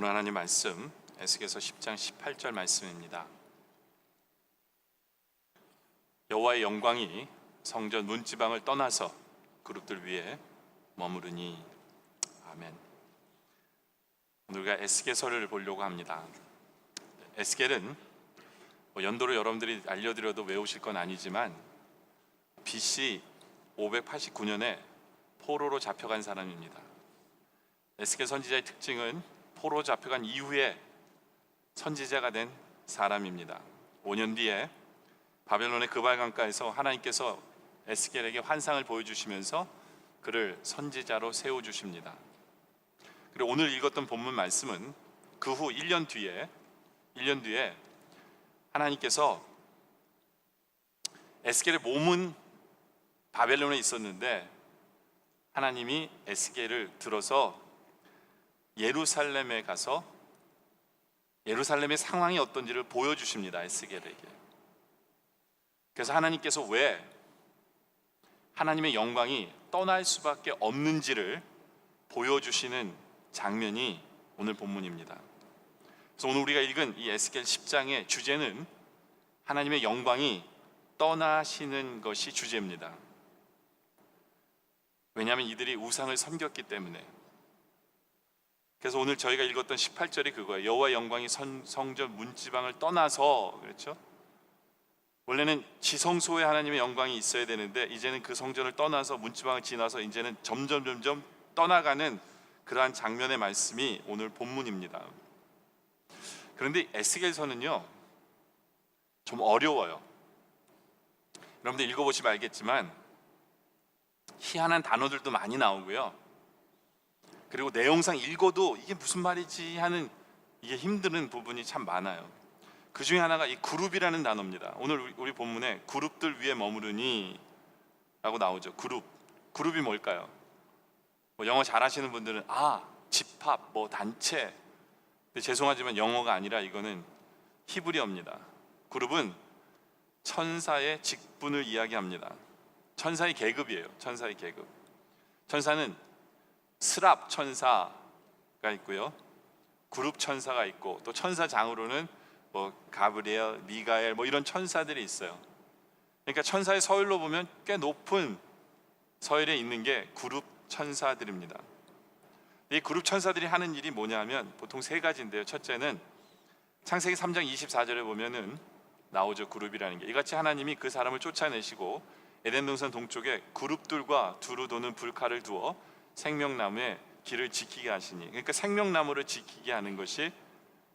오늘 하나님 말씀 에스겔서 10장 18절 말씀입니다. 여호와의 영광이 성전 문지방을 떠나서 그룹들 위에 머무르니. 아멘. 오늘 우리가 에스겔서를 보려고 합니다. 에스겔은 연도로 여러분들이 알려드려도 외우실 건 아니지만 BC 589년에 포로로 잡혀간 사람입니다. 에스겔 선지자의 특징은 포로 잡혀간 이후에 선지자가 된 사람입니다. 5년 뒤에 바벨론의 그발강가에서 하나님께서 에스겔에게 환상을 보여주시면서 그를 선지자로 세워주십니다. 그리고 오늘 읽었던 본문 말씀은 그 후 1년 뒤에 하나님께서 에스겔의 몸은 바벨론에 있었는데 하나님이 에스겔을 들어서 예루살렘에 가서 예루살렘의 상황이 어떤지를 보여주십니다. 에스겔에게. 그래서 하나님께서 왜 하나님의 영광이 떠날 수밖에 없는지를 보여주시는 장면이 오늘 본문입니다. 그래서 오늘 우리가 읽은 이 에스겔 10장의 주제는 하나님의 영광이 떠나시는 것이 주제입니다. 왜냐하면 이들이 우상을 섬겼기 때문에. 그래서 오늘 저희가 읽었던 18절이 그거예요. 여호와의 영광이 성전 문지방을 떠나서, 그렇죠? 원래는 지성소에 하나님의 영광이 있어야 되는데 이제는 그 성전을 떠나서 문지방을 지나서 이제는 점점 떠나가는 그러한 장면의 말씀이 오늘 본문입니다. 그런데 에스겔서는요 좀 어려워요. 여러분들 읽어보시면 알겠지만 희한한 단어들도 많이 나오고요. 그리고 내용상 읽어도 이게 무슨 말이지 하는 이게 힘드는 부분이 참 많아요. 그 중에 하나가 이 그룹이라는 단어입니다. 오늘 우리 본문에 그룹들 위에 머무르니 라고 나오죠. 그룹이 뭘까요? 영어 잘하시는 분들은 집합, 단체. 근데 죄송하지만 영어가 아니라 이거는 히브리어입니다. 그룹은 천사의 직분을 이야기합니다. 천사의 계급이에요. 천사의 계급. 천사는 스랍 천사가 있고요, 그룹 천사가 있고, 또 천사장으로는 가브리엘, 미가엘 이런 천사들이 있어요. 그러니까 천사의 서열로 보면 꽤 높은 서열에 있는 게 그룹 천사들입니다. 이 그룹 천사들이 하는 일이 뭐냐면 보통 세 가지인데요. 첫째는 창세기 3장 24절에 보면은 나오죠. 그룹이라는 게 이같이 하나님이 그 사람을 쫓아내시고 에덴 동산 동쪽에 그룹들과 두루 도는 불칼을 두어 생명나무의 길을 지키게 하시니, 그러니까 생명나무를 지키게 하는 것이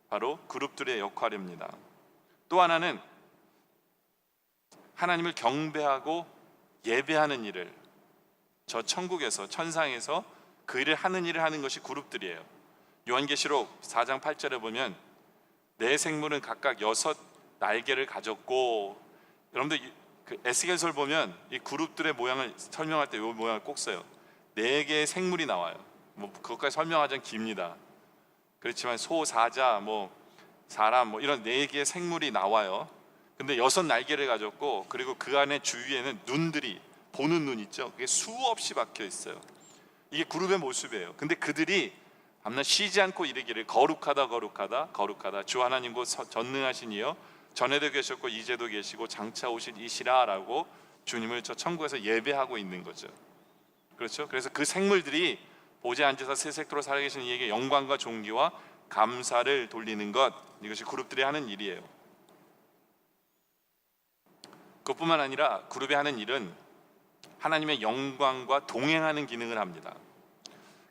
바로 그룹들의 역할입니다. 또 하나는 하나님을 경배하고 예배하는 일을 저 천국에서 천상에서 그 일을 하는 것이 그룹들이에요. 요한계시록 4장 8절에 보면 네 생물은 각각 6 날개를 가졌고, 여러분들 그 에스겔서를 보면 이 그룹들의 모양을 설명할 때 이 모양을 꼭 써요. 4개의 생물이 나와요. 그것까지 설명하자면 깁니다. 그렇지만 소, 사자, 사람 이런 4개의 생물이 나와요. 근데 6 날개를 가졌고, 그리고 그 안에 주위에는 눈들이, 보는 눈 있죠? 그게 수없이 박혀 있어요. 이게 그룹의 모습이에요. 근데 그들이 밤낮 쉬지 않고 이르기를 거룩하다 거룩하다 거룩하다 주 하나님 곧 전능하신 이여 전에도 계셨고 이제도 계시고 장차 오실 이시라 라고 주님을 저 천국에서 예배하고 있는 거죠. 그렇죠? 그래서 그 생물들이 보좌에 앉아서 세세토록 살아계신 이에게 영광과 존귀와 감사를 돌리는 것, 이것이 그룹들이 하는 일이에요. 그것뿐만 아니라 그룹이 하는 일은 하나님의 영광과 동행하는 기능을 합니다.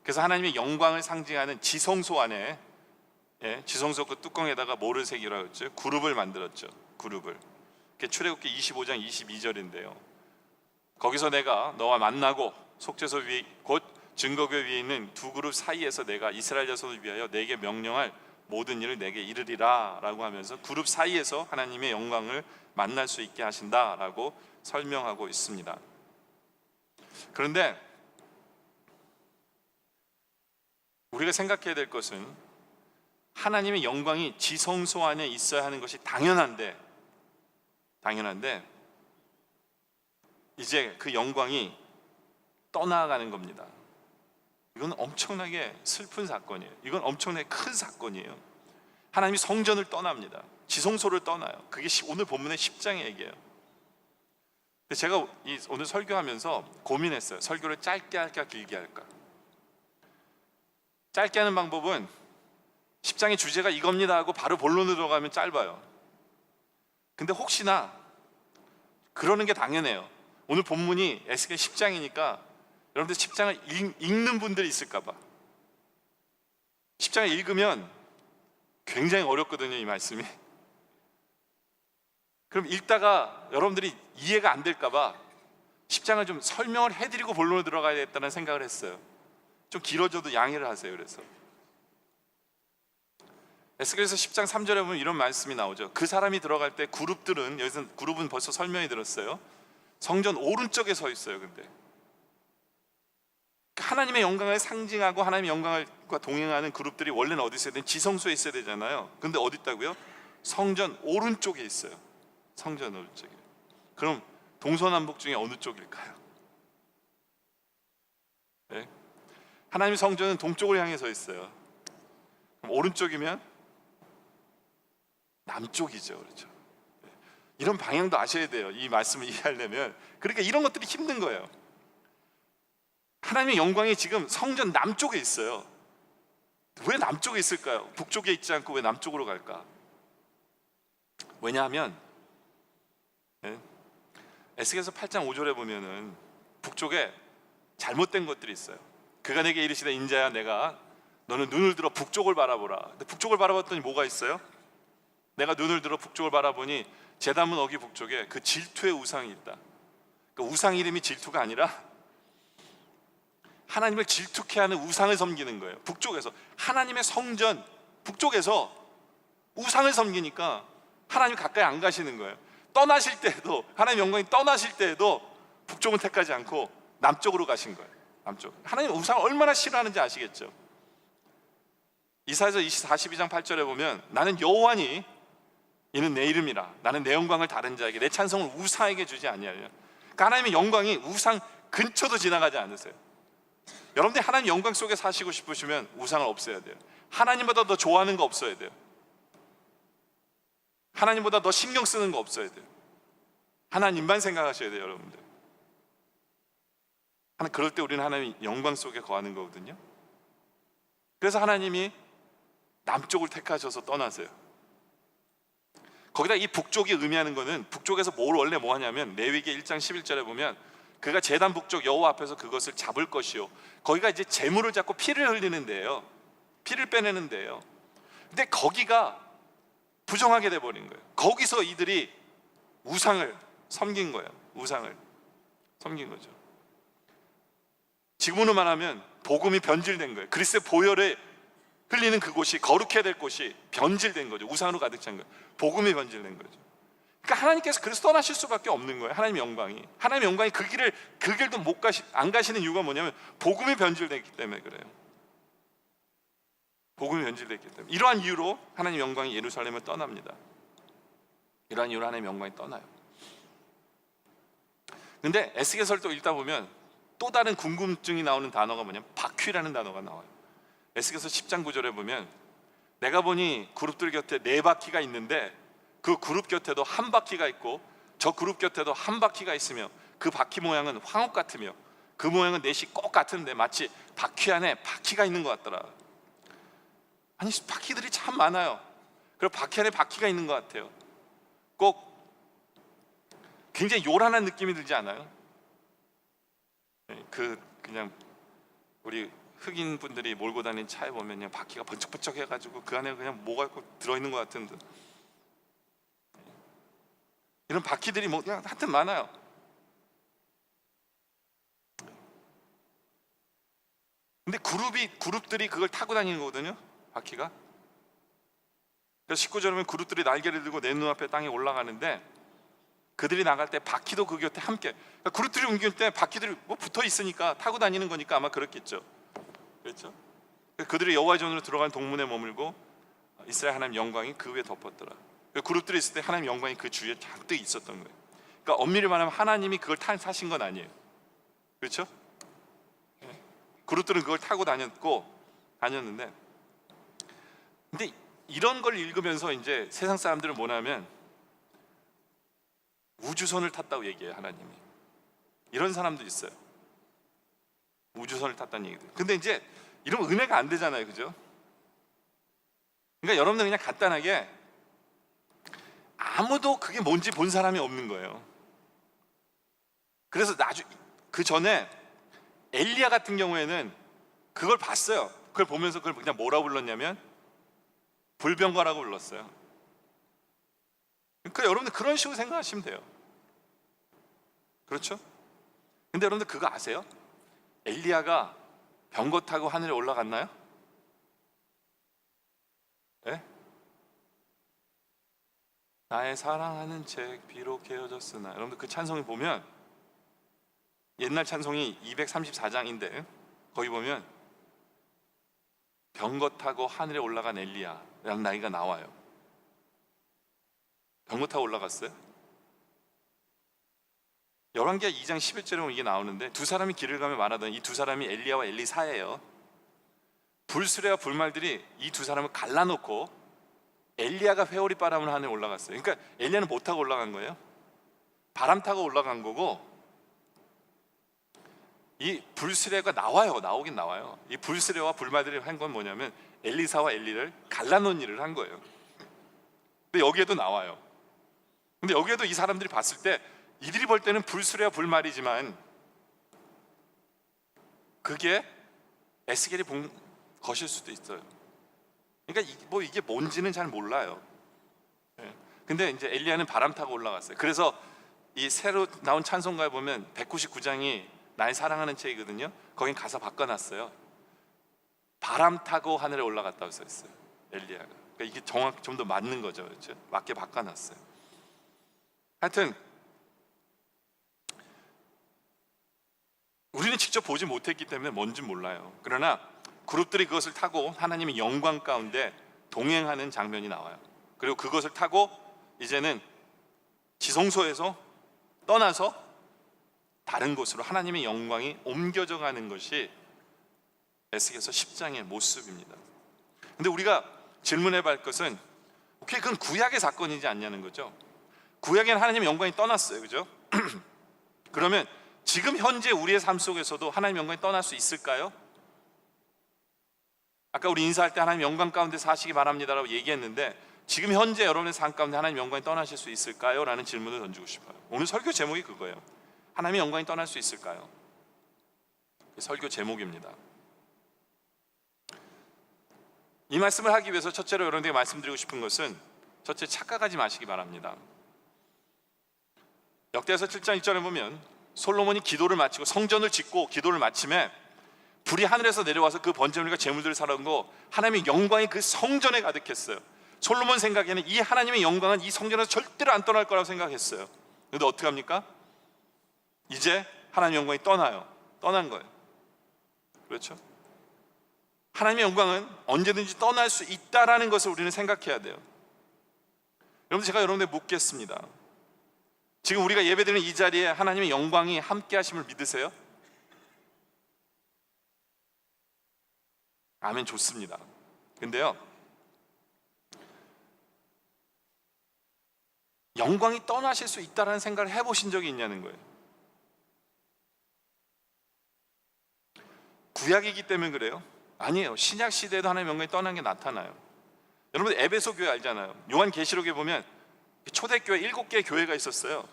그래서 하나님의 영광을 상징하는 지성소 안에, 지성소 그 뚜껑에다가 모르색이라고 했죠. 그룹을 만들었죠. 그룹을. 그게 출애굽기 25장 22절인데요 거기서 내가 너와 만나고 속죄소 위에 곧 증거궤 위에 있는 두 그룹 사이에서 내가 이스라엘 자손을 위하여 내게 명령할 모든 일을 내게 이르리라 라고 하면서 그룹 사이에서 하나님의 영광을 만날 수 있게 하신다 라고 설명하고 있습니다. 그런데 우리가 생각해야 될 것은 하나님의 영광이 지성소 안에 있어야 하는 것이 당연한데 이제 그 영광이 떠나가는 겁니다. 이건 엄청나게 슬픈 사건이에요. 이건 엄청나게 큰 사건이에요. 하나님이 성전을 떠납니다. 지성소를 떠나요. 그게 오늘 본문의 10장의 얘기예요. 제가 오늘 설교하면서 고민했어요. 설교를 짧게 할까 길게 할까. 짧게 하는 방법은 10장의 주제가 이겁니다 하고 바로 본론으로 들어가면 짧아요. 근데 혹시나 그러는 게 당연해요. 오늘 본문이 에스겔 10장이니까 여러분들 10장을 읽는 분들이 있을까 봐. 10장을 읽으면 굉장히 어렵거든요, 이 말씀이. 그럼 읽다가 여러분들이 이해가 안 될까 봐 10장을 좀 설명을 해드리고 본론으로 들어가야겠다는 생각을 했어요. 좀 길어져도 양해를 하세요. 그래서 에스겔서 10장 3절에 보면 이런 말씀이 나오죠. 그 사람이 들어갈 때 그룹들은, 여기서 그룹은 벌써 설명이 들었어요. 성전 오른쪽에 서 있어요. 근데 하나님의 영광을 상징하고 하나님의 영광과 동행하는 그룹들이 원래는 어디 있어야 되는? 지성소에 있어야 되잖아요. 근데 어디 있다고요? 성전 오른쪽에 있어요. 성전 오른쪽에. 그럼 동서남북 중에 어느 쪽일까요? 네? 하나님의 성전은 동쪽을 향해 서 있어요. 그럼 오른쪽이면 남쪽이죠. 그렇죠? 이런 방향도 아셔야 돼요. 이 말씀을 이해하려면. 그러니까 이런 것들이 힘든 거예요. 하나님의 영광이 지금 성전 남쪽에 있어요. 왜 남쪽에 있을까요? 북쪽에 있지 않고 왜 남쪽으로 갈까? 왜냐하면 에스겔서 8장 5절에 보면은 북쪽에 잘못된 것들이 있어요. 그가 내게 이르시되 인자야, 내가 너는 눈을 들어 북쪽을 바라보라. 근데 북쪽을 바라봤더니 뭐가 있어요? 내가 눈을 들어 북쪽을 바라보니 제단문 어기 북쪽에 그 질투의 우상이 있다. 그러니까 우상 이름이 질투가 아니라 하나님을 질투케 하는 우상을 섬기는 거예요. 북쪽에서 하나님의 성전 북쪽에서 우상을 섬기니까 하나님 가까이 안 가시는 거예요. 떠나실 때에도, 하나님 영광이 떠나실 때에도 북쪽은 택하지 않고 남쪽으로 가신 거예요. 남쪽. 하나님 우상을 얼마나 싫어하는지 아시겠죠? 이사야서 42장 8절에 보면 나는 여호와니 이는 내 이름이라, 나는 내 영광을 다른 자에게, 내 찬송을 우상에게 주지 아니하리라. 그러니까 하나님의 영광이 우상 근처도 지나가지 않으세요. 여러분들이 하나님 영광 속에 사시고 싶으시면 우상을 없애야 돼요. 하나님보다 더 좋아하는 거 없어야 돼요. 하나님보다 더 신경 쓰는 거 없어야 돼요. 하나님만 생각하셔야 돼요, 여러분들. 그럴 때 우리는 하나님 영광 속에 거하는 거거든요. 그래서 하나님이 남쪽을 택하셔서 떠나세요. 거기다 이 북쪽이 의미하는 거는, 북쪽에서 원래 뭐 하냐면 레위기 1장 11절에 보면 그가 제단 북쪽 여호와 앞에서 그것을 잡을 것이요, 거기가 이제 제물을 잡고 피를 흘리는 데예요. 피를 빼내는 데예요. 근데 거기가 부정하게 돼버린 거예요. 거기서 이들이 우상을 섬긴 거예요. 우상을 섬긴 거죠. 지금으로 말하면 복음이 변질된 거예요. 그리스도의 보혈을 흘리는 그곳이, 거룩해야 될 곳이 변질된 거죠. 우상으로 가득 찬 거예요. 복음이 변질된 거죠. 그러니까 하나님께서 그래서 떠나실 수밖에 없는 거예요. 하나님의 영광이 그 길도 안 가시는 이유가 뭐냐면 복음이 변질됐기 때문에 그래요. 복음이 변질됐기 때문에. 이러한 이유로 하나님의 영광이 예루살렘을 떠납니다. 이러한 이유로 하나님의 영광이 떠나요. 근데 에스겔서를 또 읽다 보면 또 다른 궁금증이 나오는 단어가 뭐냐면 바퀴라는 단어가 나와요. 에스겔서 10장 9절에 보면 내가 보니 그룹들 곁에 4바퀴가 있는데 그 그룹 곁에도 한 바퀴가 있고 저 그룹 곁에도 한 바퀴가 있으며 그 바퀴 모양은 황옥 같으며 그 모양은 넷이 꼭 같은데 마치 바퀴 안에 바퀴가 있는 것 같더라. 아니, 바퀴들이 참 많아요. 그리고 바퀴 안에 바퀴가 있는 것 같아요. 꼭 굉장히 요란한 느낌이 들지 않아요? 그냥 우리 흑인 분들이 몰고 다니는 차에 보면 그냥 바퀴가 번쩍번쩍 해가지고 그 안에 그냥 뭐가 들어있는 것 같은 듯. 이런 바퀴들이 뭐 그냥 하여튼 많아요. 근데 그룹들이 그걸 타고 다니는 거거든요, 바퀴가. 그래서 19절에 보면 그룹들이 날개를 들고 내 눈앞에 땅에 올라가는데 그들이 나갈 때 바퀴도 그 곁에 함께, 그러니까 그룹들이 옮길 때 바퀴들이 뭐 붙어 있으니까 타고 다니는 거니까 아마 그렇겠죠. 그렇죠? 그들이 여호와의 전으로 들어간 동문에 머물고 이스라엘 하나님 영광이 그 위에 덮었더라. 그룹들이 있을 때 하나님 영광이 그 주위에 잔뜩 있었던 거예요. 그러니까 엄밀히 말하면 하나님이 그걸 사신 건 아니에요. 그렇죠? 그룹들은 그걸 타고 다녔는데, 근데 이런 걸 읽으면서 이제 세상 사람들은 뭐냐면 우주선을 탔다고 얘기해요. 하나님이 이런 사람도 있어요. 우주선을 탔다는 얘기들. 근데 이제 이러면 은혜가 안 되잖아요, 그죠? 그러니까 여러분들 그냥 간단하게 아무도 그게 뭔지 본 사람이 없는 거예요. 그래서 그 전에 엘리야 같은 경우에는 그걸 봤어요. 그걸 보면서 그걸 그냥 뭐라고 불렀냐면 불병거라고 불렀어요. 그러니까 여러분들 그런 식으로 생각하시면 돼요. 그렇죠? 근데 여러분들 그거 아세요? 엘리야가 병거 타고 하늘에 올라갔나요? 네? 나의 사랑하는 책 비록 헤어졌으나, 여러분들 그 찬송을 보면 옛날 찬송이 234장인데 거기 보면 병거 타고 하늘에 올라간 엘리야라는 나이가 나와요. 병거 타고 올라갔어요? 열왕기하 2장 11절에 보면 이게 나오는데, 두 사람이 길을 가며 말하던 이 두 사람이 엘리야와 엘리사예요. 불수레와 불말들이 이 두 사람을 갈라놓고 엘리야가 회오리 바람을 하늘에 올라갔어요. 그러니까 엘리야는 못 타고 올라간 거예요. 바람 타고 올라간 거고, 이 불수레가 나오긴 나와요. 이 불수레와 불말들이 한 건 뭐냐면 엘리사와 엘리를 갈라놓은 일을 한 거예요. 근데 여기에도 나와요. 근데 여기에도 이 사람들이 봤을 때 이들이 볼 때는 불수레와 불말이지만 그게 에스겔이 본 것일 수도 있어요. 그러니까 이게 뭔지는 잘 몰라요. 근데 이제 엘리야는 바람 타고 올라갔어요. 그래서 이 새로 나온 찬송가에 보면 199장이 나의 사랑하는 책이거든요. 거긴 가사 바꿔놨어요. 바람 타고 하늘에 올라갔다고 써있어요, 엘리야가. 그러니까 이게 정확히 좀 더 맞는 거죠, 그렇죠? 맞게 바꿔놨어요. 하여튼 우리는 직접 보지 못했기 때문에 뭔지 몰라요. 그러나 그룹들이 그것을 타고 하나님의 영광 가운데 동행하는 장면이 나와요. 그리고 그것을 타고 이제는 지성소에서 떠나서 다른 곳으로 하나님의 영광이 옮겨져 가는 것이 에스겔서 10장의 모습입니다. 근데 우리가 질문해 볼 것은, 오케이, 그건 구약의 사건이지 않냐는 거죠. 구약에는 하나님의 영광이 떠났어요, 그죠? 그러면 지금 현재 우리의 삶 속에서도 하나님의 영광이 떠날 수 있을까요? 아까 우리 인사할 때 하나님 영광 가운데 사시기 바랍니다라고 얘기했는데, 지금 현재 여러분의 삶 가운데 하나님 영광이 떠나실 수 있을까요? 라는 질문을 던지고 싶어요. 오늘 설교 제목이 그거예요. 하나님의 영광이 떠날 수 있을까요? 설교 제목입니다. 이 말씀을 하기 위해서 첫째로 여러분에게 말씀드리고 싶은 것은, 첫째, 착각하지 마시기 바랍니다. 역대하서 7장 1절에 보면 솔로몬이 기도를 마치고 성전을 짓고 기도를 마침에 불이 하늘에서 내려와서 그 번제물과 제물들을 사랑하고 하나님의 영광이 그 성전에 가득했어요. 솔로몬 생각에는 이 하나님의 영광은 이 성전에서 절대로 안 떠날 거라고 생각했어요. 그런데 어떻게 합니까? 이제 하나님의 영광이 떠난 거예요. 그렇죠? 하나님의 영광은 언제든지 떠날 수 있다라는 것을 우리는 생각해야 돼요. 여러분, 제가 여러분들 묻겠습니다. 지금 우리가 예배드리는 이 자리에 하나님의 영광이 함께 하심을 믿으세요? 아멘, 좋습니다. 근데요, 영광이 떠나실 수 있다는 생각을 해보신 적이 있냐는 거예요. 구약이기 때문에 그래요? 아니에요. 신약 시대에도 하나님의 영광이 떠난 게 나타나요. 여러분, 에베소 교회 알잖아요. 요한계시록에 보면 초대교회 7개의 교회가 있었어요.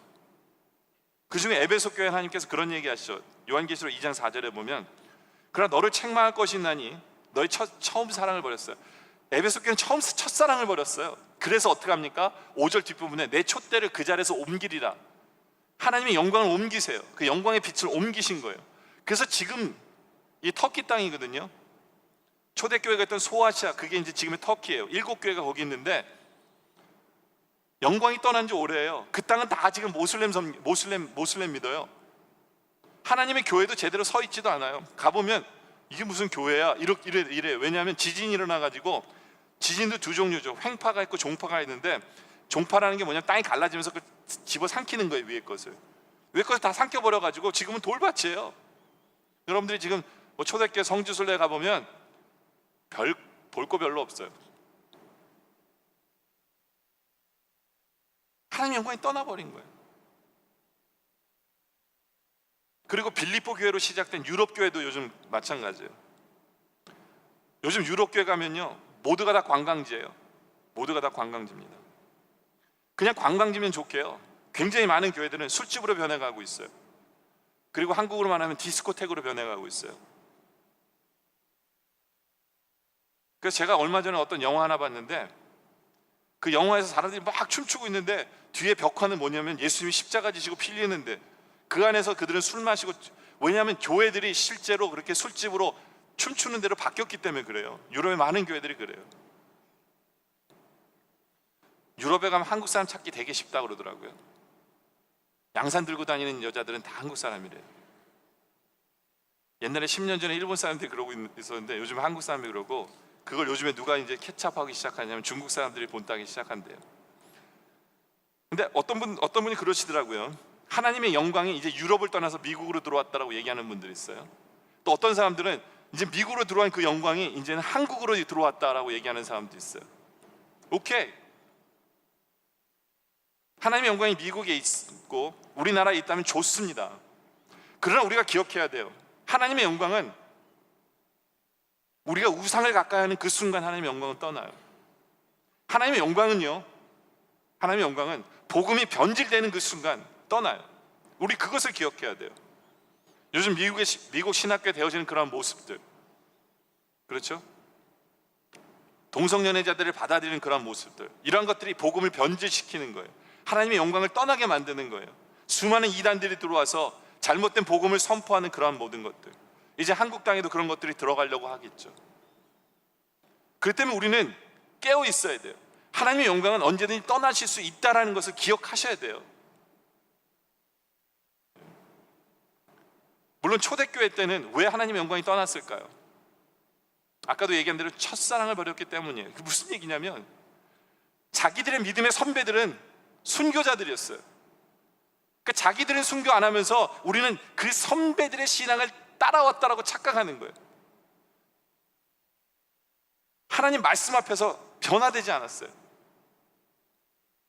그 중에 에베소 교회 하나님께서 그런 얘기 하시죠. 요한계시록 2장 4절에 보면, 그러나 너를 책망할 것이 있나니 너의 처음 사랑을 버렸어요. 에베소 교회는 첫사랑을 버렸어요. 그래서 어떻게 합니까? 5절 뒷부분에 내 촛대를 그 자리에서 옮기리라. 하나님의 영광을 옮기세요. 그 영광의 빛을 옮기신 거예요. 그래서 지금 이 터키 땅이거든요. 초대교회가 있던 소아시아, 그게 이제 지금의 터키예요. 7교회가 거기 있는데 영광이 떠난 지 오래예요. 그 땅은 다 지금 모슬렘 믿어요. 하나님의 교회도 제대로 서 있지도 않아요. 가보면 이게 무슨 교회야? 이래. 왜냐하면 지진이 일어나가지고, 지진도 두 종류죠. 횡파가 있고 종파가 있는데, 종파라는 게 뭐냐면 땅이 갈라지면서 그 집어 삼키는 거예요. 위에 것을 다 삼켜버려가지고 지금은 돌밭이에요. 여러분들이 지금 뭐 초대교회 성지순례 가보면 별 볼 거 별로 없어요. 하나님의 영광이 떠나버린 거예요. 그리고 빌립보 교회로 시작된 유럽 교회도 요즘 마찬가지예요. 요즘 유럽 교회 가면요, 모두가 다 관광지예요. 모두가 다 관광지입니다. 그냥 관광지면 좋게요, 굉장히 많은 교회들은 술집으로 변해가고 있어요. 그리고 한국으로 말하면 디스코텍으로 변해가고 있어요. 그래서 제가 얼마 전에 어떤 영화 하나 봤는데, 그 영화에서 사람들이 막 춤추고 있는데 뒤에 벽화는 뭐냐면 예수님이 십자가 지시고 필리는데, 그 안에서 그들은 술 마시고, 왜냐하면 교회들이 실제로 그렇게 술집으로 춤추는 대로 바뀌었기 때문에 그래요. 유럽의 많은 교회들이 그래요. 유럽에 가면 한국 사람 찾기 되게 쉽다고 그러더라고요. 양산 들고 다니는 여자들은 다 한국 사람이래요. 옛날에 10년 전에 일본 사람들이 그러고 있었는데 요즘 한국 사람이 그러고, 그걸 요즘에 누가 이제 캐치업하기 시작하냐면 중국 사람들이 본따기 시작한대요. 근데 어떤 분이 그러시더라고요. 하나님의 영광이 이제 유럽을 떠나서 미국으로 들어왔다라고 얘기하는 분들이 있어요. 또 어떤 사람들은 이제 미국으로 들어온 그 영광이 이제는 한국으로 들어왔다라고 얘기하는 사람도 있어요. 오케이, 하나님의 영광이 미국에 있고 우리나라에 있다면 좋습니다. 그러나 우리가 기억해야 돼요. 하나님의 영광은 우리가 우상을 가까이 하는 그 순간 하나님의 영광은 떠나요. 하나님의 영광은요, 하나님의 영광은 복음이 변질되는 그 순간 떠나요. 우리 그것을 기억해야 돼요. 요즘 미국 신학교에 되어지는 그런 모습들, 그렇죠? 동성연애자들을 받아들이는 그런 모습들, 이런 것들이 복음을 변질시키는 거예요. 하나님의 영광을 떠나게 만드는 거예요. 수많은 이단들이 들어와서 잘못된 복음을 선포하는 그러한 모든 것들, 이제 한국 땅에도 그런 것들이 들어가려고 하겠죠. 그렇기 때문에 우리는 깨어 있어야 돼요. 하나님의 영광은 언제든지 떠나실 수 있다는 것을 기억하셔야 돼요. 물론 초대교회 때는 왜 하나님의 영광이 떠났을까요? 아까도 얘기한 대로 첫사랑을 버렸기 때문이에요. 그게 무슨 얘기냐면, 자기들의 믿음의 선배들은 순교자들이었어요. 그러니까 자기들은 순교 안 하면서 우리는 그 선배들의 신앙을 따라왔다라고 착각하는 거예요. 하나님 말씀 앞에서 변화되지 않았어요.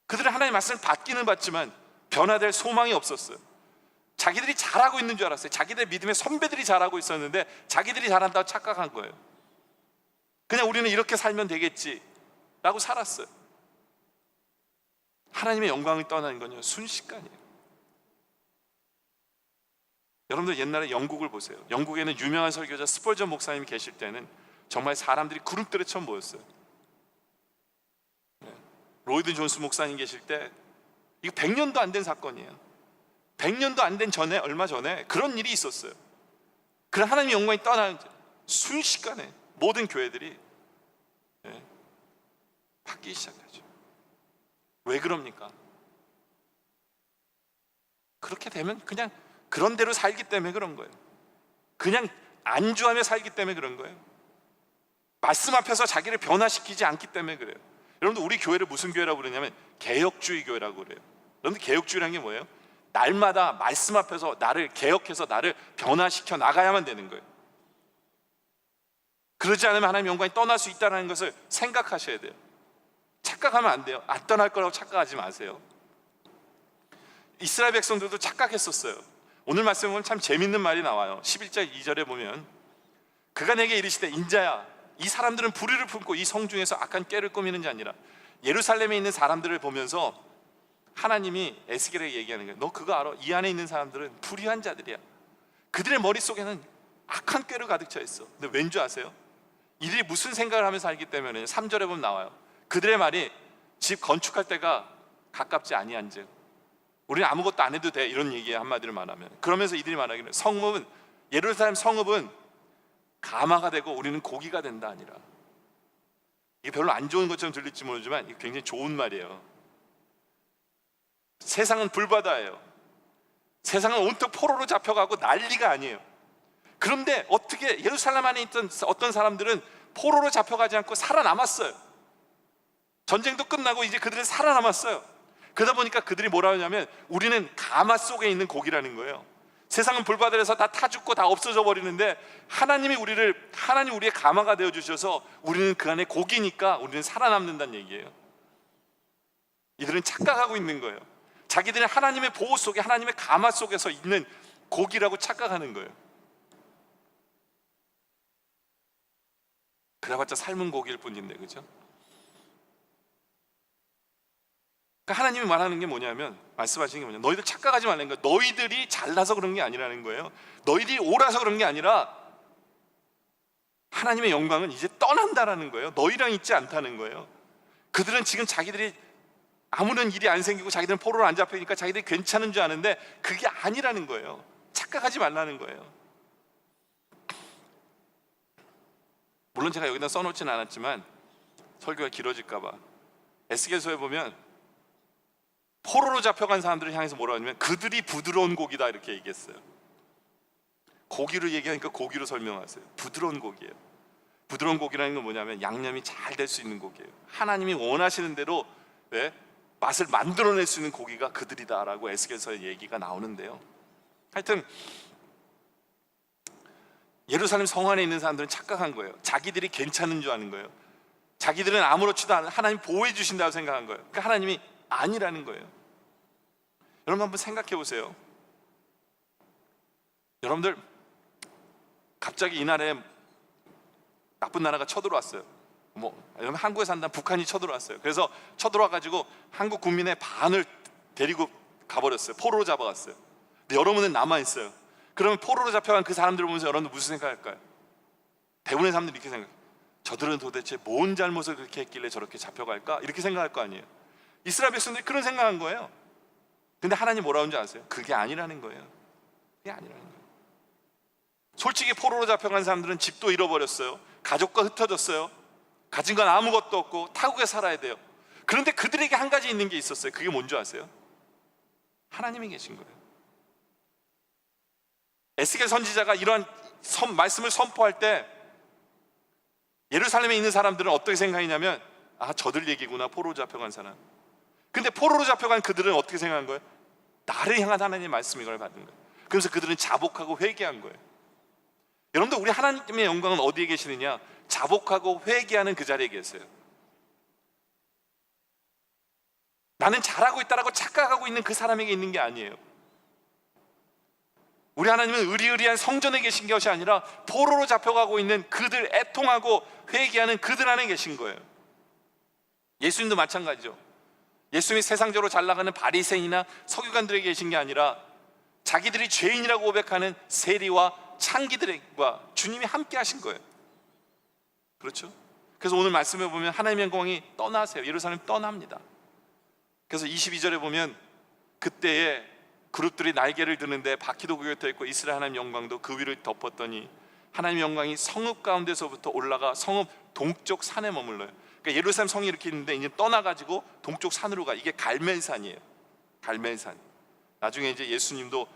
그들은 하나님 말씀을 받기는 받지만 변화될 소망이 없었어요. 자기들이 잘하고 있는 줄 알았어요. 자기들 믿음의 선배들이 잘하고 있었는데 자기들이 잘한다고 착각한 거예요. 그냥 우리는 이렇게 살면 되겠지 라고 살았어요. 하나님의 영광을 떠나는 건요, 순식간이에요. 여러분들 옛날에 영국을 보세요. 영국에는 유명한 설교자 스펄전 목사님이 계실 때는 정말 사람들이 구름대로 처음 모였어요. 로이드 존스 목사님 계실 때 이거 100년도 안 된 사건이에요. 100년도 안 된 전에, 얼마 전에 그런 일이 있었어요. 그런 하나님의 영광이 떠나는 순식간에 모든 교회들이 바뀌기 시작하죠. 왜 그럽니까? 그렇게 되면 그냥 그런 대로 살기 때문에 그런 거예요. 그냥 안주하며 살기 때문에 그런 거예요. 말씀 앞에서 자기를 변화시키지 않기 때문에 그래요. 여러분들, 우리 교회를 무슨 교회라고 그러냐면 개혁주의 교회라고 그래요. 여러분들, 개혁주의라는 게 뭐예요? 날마다 말씀 앞에서 나를 개혁해서 나를 변화시켜 나가야만 되는 거예요. 그러지 않으면 하나님의 영광이 떠날 수 있다는 것을 생각하셔야 돼요. 착각하면 안 돼요. 안 떠날 거라고 착각하지 마세요. 이스라엘 백성들도 착각했었어요. 오늘 말씀에 보면 참 재밌는 말이 나와요. 11절 2절에 보면, 그가 내게 이르시되, 인자야, 이 사람들은 불의를 품고 이 성중에서 악한 꾀를 꾸미는 자 아니라. 예루살렘에 있는 사람들을 보면서 하나님이 에스겔에게 얘기하는 거예요. 너 그거 알아? 이 안에 있는 사람들은 불의한 자들이야. 그들의 머릿속에는 악한 꾀로 가득 차 있어. 근데 왠지 아세요? 이들이 무슨 생각을 하면서 살기 때문에 3절에 보면 나와요. 그들의 말이 집 건축할 때가 가깝지 아니한즉 우리는 아무것도 안 해도 돼, 이런 얘기에 한마디로 말하면. 그러면서 이들이 말하기를, 성읍은, 예루살렘 성읍은 가마가 되고 우리는 고기가 된다 아니라. 이게 별로 안 좋은 것처럼 들릴지 모르지만 이게 굉장히 좋은 말이에요. 세상은 불바다예요. 세상은 온통 포로로 잡혀가고 난리가 아니에요. 그런데 어떻게 예루살렘 안에 있던 어떤 사람들은 포로로 잡혀가지 않고 살아남았어요. 전쟁도 끝나고 이제 그들은 살아남았어요. 그러다 보니까 그들이 뭐라 하냐면, 우리는 가마 속에 있는 고기라는 거예요. 세상은 불바다에서 다 타 죽고 다 없어져 버리는데 하나님 우리의 가마가 되어 주셔서 우리는 그 안에 고기니까 우리는 살아남는다는 얘기예요. 이들은 착각하고 있는 거예요. 자기들은 하나님의 보호 속에, 하나님의 가마 속에서 있는 고기라고 착각하는 거예요. 그래봤자 삶은 고기일 뿐인데, 그죠? 그러니까 하나님이 말하는 게 뭐냐면, 말씀하시는 게 뭐냐면, 너희들 착각하지 말라는 거예요. 너희들이 잘나서 그런 게 아니라는 거예요. 너희들이 옳아서 그런 게 아니라 하나님의 영광은 이제 떠난다라는 거예요. 너희랑 있지 않다는 거예요. 그들은 지금 자기들이 아무런 일이 안 생기고 자기들은 포로로 안 잡히니까 자기들이 괜찮은 줄 아는데 그게 아니라는 거예요. 착각하지 말라는 거예요. 물론 제가 여기다 써놓지는 않았지만 설교가 길어질까 봐 에스겔서에 보면 포로로 잡혀간 사람들을 향해서 뭐라고 하냐면 그들이 부드러운 고기다 이렇게 얘기했어요. 고기로 얘기하니까 고기로 설명하세요. 부드러운 고기예요. 부드러운 고기라는 건 뭐냐면 양념이 잘 될 수 있는 고기예요. 하나님이 원하시는 대로 맛을 만들어낼 수 있는 고기가 그들이다라고 에스겔서의 얘기가 나오는데요. 하여튼 예루살렘 성 안에 있는 사람들은 착각한 거예요. 자기들이 괜찮은 줄 아는 거예요. 자기들은 아무렇지도 않은 하나님 보호해 주신다고 생각한 거예요. 그러니까 하나님이 아니라는 거예요. 여러분 한번 생각해 보세요. 여러분들 갑자기 이날에 나쁜 나라가 쳐들어왔어요. 여러분 한국에 산다면 북한이 쳐들어왔어요. 그래서 쳐들어와가지고 한국 국민의 반을 데리고 가버렸어요. 포로로 잡아갔어요. 근데 여러분은 남아있어요. 그러면 포로로 잡혀간 그 사람들을 보면서 여러분들 무슨 생각할까요? 대부분의 사람들이 이렇게 생각해요. 저들은 도대체 뭔 잘못을 그렇게 했길래 저렇게 잡혀갈까? 이렇게 생각할 거 아니에요. 이스라엘 백성들이 그런 생각한 거예요. 근데 하나님 뭐라고 하는지 아세요? 그게 아니라는 거예요. 그게 아니라는 거예요. 솔직히 포로로 잡혀간 사람들은 집도 잃어버렸어요. 가족과 흩어졌어요. 가진 건 아무것도 없고 타국에 살아야 돼요. 그런데 그들에게 한 가지 있는 게 있었어요. 그게 뭔지 아세요? 하나님이 계신 거예요. 에스겔 선지자가 이러한 말씀을 선포할 때 예루살렘에 있는 사람들은 어떻게 생각했냐면 저들 얘기구나, 포로로 잡혀간 사람. 근데 포로로 잡혀간 그들은 어떻게 생각한 거예요? 나를 향한 하나님의 말씀을 받은 거예요. 그래서 그들은 자복하고 회개한 거예요. 여러분들 우리 하나님의 영광은 어디에 계시느냐? 자복하고 회개하는 그 자리에 계세요. 나는 잘하고 있다라고 착각하고 있는 그 사람에게 있는 게 아니에요. 우리 하나님은 의리의리한 성전에 계신 것이 아니라 포로로 잡혀가고 있는 그들, 애통하고 회개하는 그들 안에 계신 거예요. 예수님도 마찬가지죠. 예수님이 세상적으로 잘 나가는 바리새인이나 서기관들에게 계신 게 아니라 자기들이 죄인이라고 고백하는 세리와 창기들과 주님이 함께 하신 거예요. 그렇죠? 그래서 오늘 말씀에 보면 하나님의 영광이 떠나세요. 예루살렘 떠납니다. 그래서 22절에 보면 그때에 그룹들이 날개를 드는데 바퀴도 그게 떠 있고 이스라엘 하나님 영광도 그 위를 덮었더니 하나님 영광이 성읍 가운데서부터 올라가 성읍 동쪽 산에 머물러요. 그러니까 예루살렘 성이 이렇게 있는데 이제 떠나가지고 동쪽 산으로 가. 이게 갈멜산이에요. 갈멜산. 나중에 이제 예수님도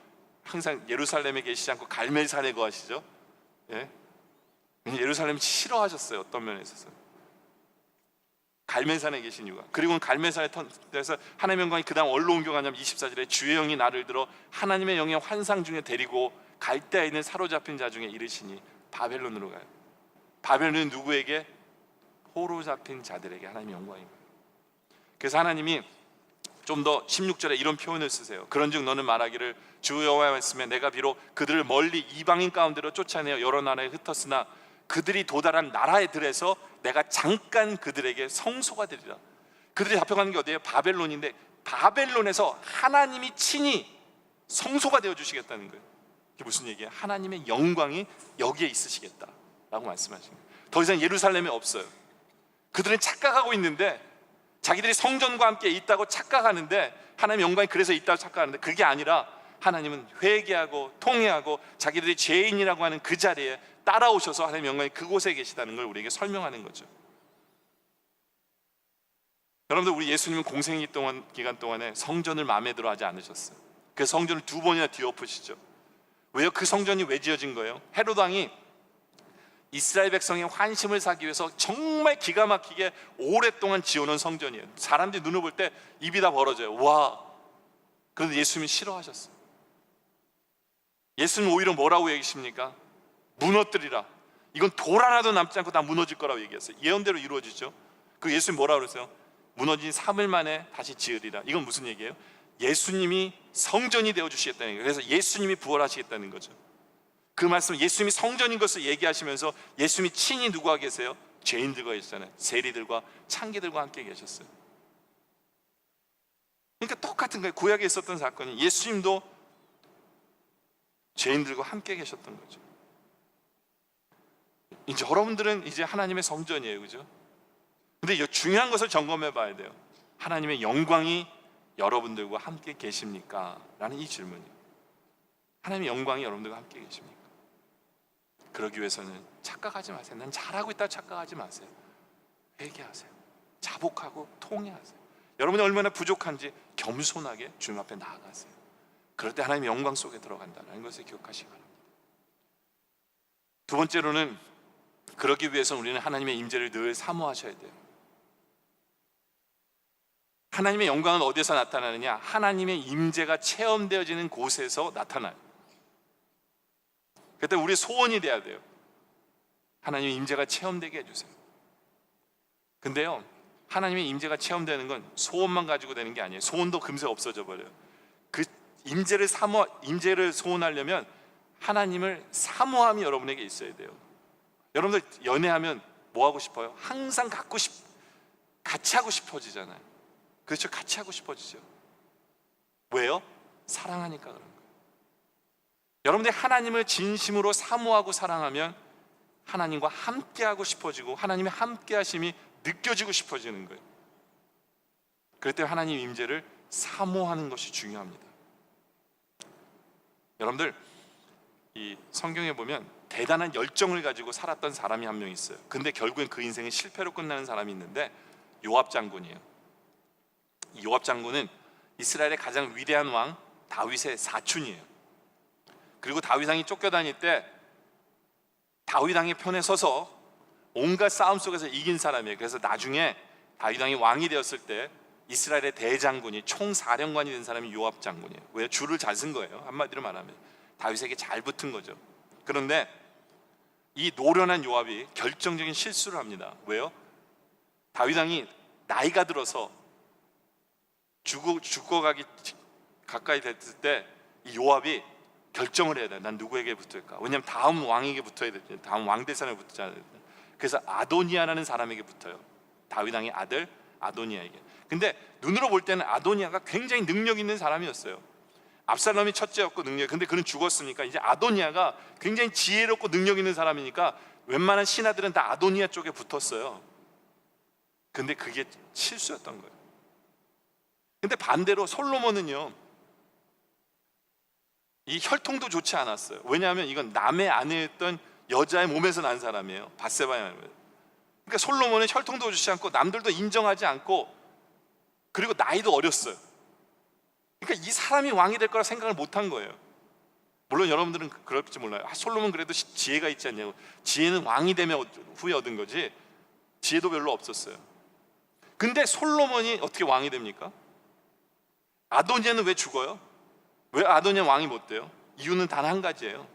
항상 예루살렘에 계시지 않고 갈멜산에 거하시죠. 예루살렘 싫어하셨어요. 어떤 면에 있어서 갈멜산에 계신 이유가. 그리고 갈멜산에 터서 하나님의 영광이 그 다음 어디로 옮겨가냐면 24절에 주의 영이 나를 들어 하나님의 영의 환상 중에 데리고 갈대아에 있는 사로잡힌 자 중에 이르시니 바벨론으로 가요. 바벨론은 누구에게? 포로 잡힌 자들에게 하나님의 영광입니다. 그래서 하나님이 좀 더 16절에 이런 표현을 쓰세요. 그런즉 너는 말하기를 주 여호와의 말씀에 내가 비록 그들을 멀리 이방인 가운데로 쫓아내어 여러 나라에 흩었으나 그들이 도달한 나라의 들에서 내가 잠깐 그들에게 성소가 되리라. 그들이 잡혀가는 게 어디예요? 바벨론인데 바벨론에서 하나님이 친히 성소가 되어 주시겠다는 거예요. 이게 무슨 얘기예요? 하나님의 영광이 여기에 있으시겠다라고 말씀하시는 거예요. 더 이상 예루살렘에 없어요. 그들은 착각하고 있는데 자기들이 성전과 함께 있다고 착각하는데 하나님의 영광이 그래서 있다고 착각하는데 그게 아니라 하나님은 회개하고 통회하고 자기들이 죄인이라고 하는 그 자리에 따라오셔서 하나님의 영광이 그곳에 계시다는 걸 우리에게 설명하는 거죠. 여러분들 우리 예수님은 공생 기간 동안에 성전을 마음에 들어 하지 않으셨어요. 그래서 성전을 2번이나 뒤엎으시죠. 왜요? 그 성전이 왜 지어진 거예요? 헤롯 왕이 이스라엘 백성의 환심을 사기 위해서 정말 기가 막히게 오랫동안 지어놓은 성전이에요. 사람들이 눈을 볼 때 입이 다 벌어져요. 와! 그런데 예수님이 싫어하셨어요. 예수님 오히려 뭐라고 얘기하십니까? 무너뜨리라. 이건 돌 하나도 남지 않고 다 무너질 거라고 얘기했어요. 예언대로 이루어지죠. 그 예수님 뭐라고 그랬어요? 무너진 3일 만에 다시 지으리라. 이건 무슨 얘기예요? 예수님이 성전이 되어주시겠다는 거예요. 그래서 예수님이 부활하시겠다는 거죠. 그 말씀은 예수님이 성전인 것을 얘기하시면서 예수님이 친히 누구와 계세요? 죄인들과 계시잖아요. 세리들과 창기들과 함께 계셨어요. 그러니까 똑같은 거예요. 구약에 있었던 사건이 예수님도 죄인들과 함께 계셨던 거죠. 이제 여러분들은 이제 하나님의 성전이에요, 그죠? 근데 중요한 것을 점검해 봐야 돼요. 하나님의 영광이 여러분들과 함께 계십니까? 라는 이 질문이에요. 하나님의 영광이 여러분들과 함께 계십니까? 그러기 위해서는 착각하지 마세요. 난 잘하고 있다 착각하지 마세요. 회개하세요. 자복하고 통회하세요. 여러분이 얼마나 부족한지 겸손하게 주님 앞에 나아가세요. 그럴 때 하나님의 영광 속에 들어간다는 것을 기억하시기 바랍니다. 두 번째로는 그러기 위해서는 우리는 하나님의 임재를 늘 사모하셔야 돼요. 하나님의 영광은 어디서 나타나느냐? 하나님의 임재가 체험되어지는 곳에서 나타나요. 그때 우리 소원이 돼야 돼요. 하나님의 임재가 체험되게 해주세요. 근데요, 하나님의 임재가 체험되는 건 소원만 가지고 되는 게 아니에요. 소원도 금세 없어져 버려요. 그 임재를 소원하려면 하나님을 사모함이 여러분에게 있어야 돼요. 여러분들 연애하면 뭐 하고 싶어요? 항상 같이 하고 싶어지잖아요. 그렇죠? 같이 하고 싶어지죠. 왜요? 사랑하니까 그런 거예요. 여러분들이 하나님을 진심으로 사모하고 사랑하면 하나님과 함께하고 싶어지고 하나님의 함께하심이 느껴지고 싶어지는 거예요. 그럴 때 하나님 임재를 사모하는 것이 중요합니다. 여러분들 이 성경에 보면 대단한 열정을 가지고 살았던 사람이 한 명 있어요. 근데 결국엔 그 인생이 실패로 끝나는 사람이 있는데 요압 장군이에요. 이 요압 장군은 이스라엘의 가장 위대한 왕 다윗의 사촌이에요. 그리고 다윗 왕이 쫓겨다닐 때 다윗 왕의 편에 서서 온갖 싸움 속에서 이긴 사람이에요. 그래서 나중에 다윗 왕이 왕이 되었을 때 이스라엘의 대장군이 총사령관이 된 사람이 요압 장군이에요. 왜? 줄을 잘 쓴 거예요. 한마디로 말하면 다윗에게 잘 붙은 거죠. 그런데 이 노련한 요압이 결정적인 실수를 합니다. 왜요? 다윗 왕이 나이가 들어서 죽어가기 가까이 됐을 때 이 요압이 결정을 해야 돼. 난 누구에게 붙을까? 왜냐하면 다음 왕에게 붙어야 돼. 다음 왕 대선에 붙잖아요. 그래서 아도니아라는 사람에게 붙어요. 다윗 왕의 아들 아도니아에게. 근데 눈으로 볼 때는 아도니아가 굉장히 능력 있는 사람이었어요. 압살롬이 첫째였고 능력. 근데 그는 죽었으니까 이제 아도니아가 굉장히 지혜롭고 능력 있는 사람이니까 웬만한 신하들은 다 아도니아 쪽에 붙었어요. 근데 그게 실수였던 거예요. 근데 반대로 솔로몬은요, 이 혈통도 좋지 않았어요. 왜냐하면 이건 남의 아내였던 여자의 몸에서 난 사람이에요. 밧세바의. 그러니까 솔로몬은 혈통도 좋지 않고 남들도 인정하지 않고 그리고 나이도 어렸어요. 그러니까 이 사람이 왕이 될 거라 생각을 못한 거예요. 물론 여러분들은 그럴지 몰라요. 솔로몬 그래도 지혜가 있지 않냐고. 지혜는 왕이 되면 후에 얻은 거지 지혜도 별로 없었어요. 근데 솔로몬이 어떻게 왕이 됩니까? 아도니아는 왜 죽어요? 왜 아도니아 왕이 못 돼요? 이유는 단 한 가지예요.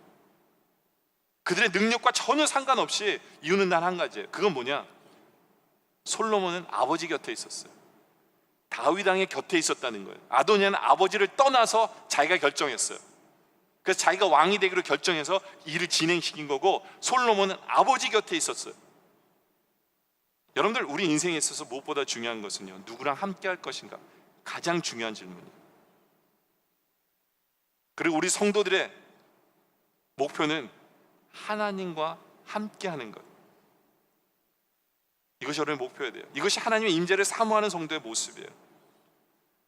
그들의 능력과 전혀 상관없이 이유는 단 한 가지예요. 그건 뭐냐? 솔로몬은 아버지 곁에 있었어요. 다윗 왕의 곁에 있었다는 거예요. 아도니아는 아버지를 떠나서 자기가 결정했어요. 그래서 자기가 왕이 되기로 결정해서 일을 진행시킨 거고, 솔로몬은 아버지 곁에 있었어요. 여러분들, 우리 인생에 있어서 무엇보다 중요한 것은요, 누구랑 함께 할 것인가? 가장 중요한 질문이에요. 그리고 우리 성도들의 목표는 하나님과 함께 하는 것. 이것이 여러분의 목표여야 돼요. 이것이 하나님의 임재를 사모하는 성도의 모습이에요.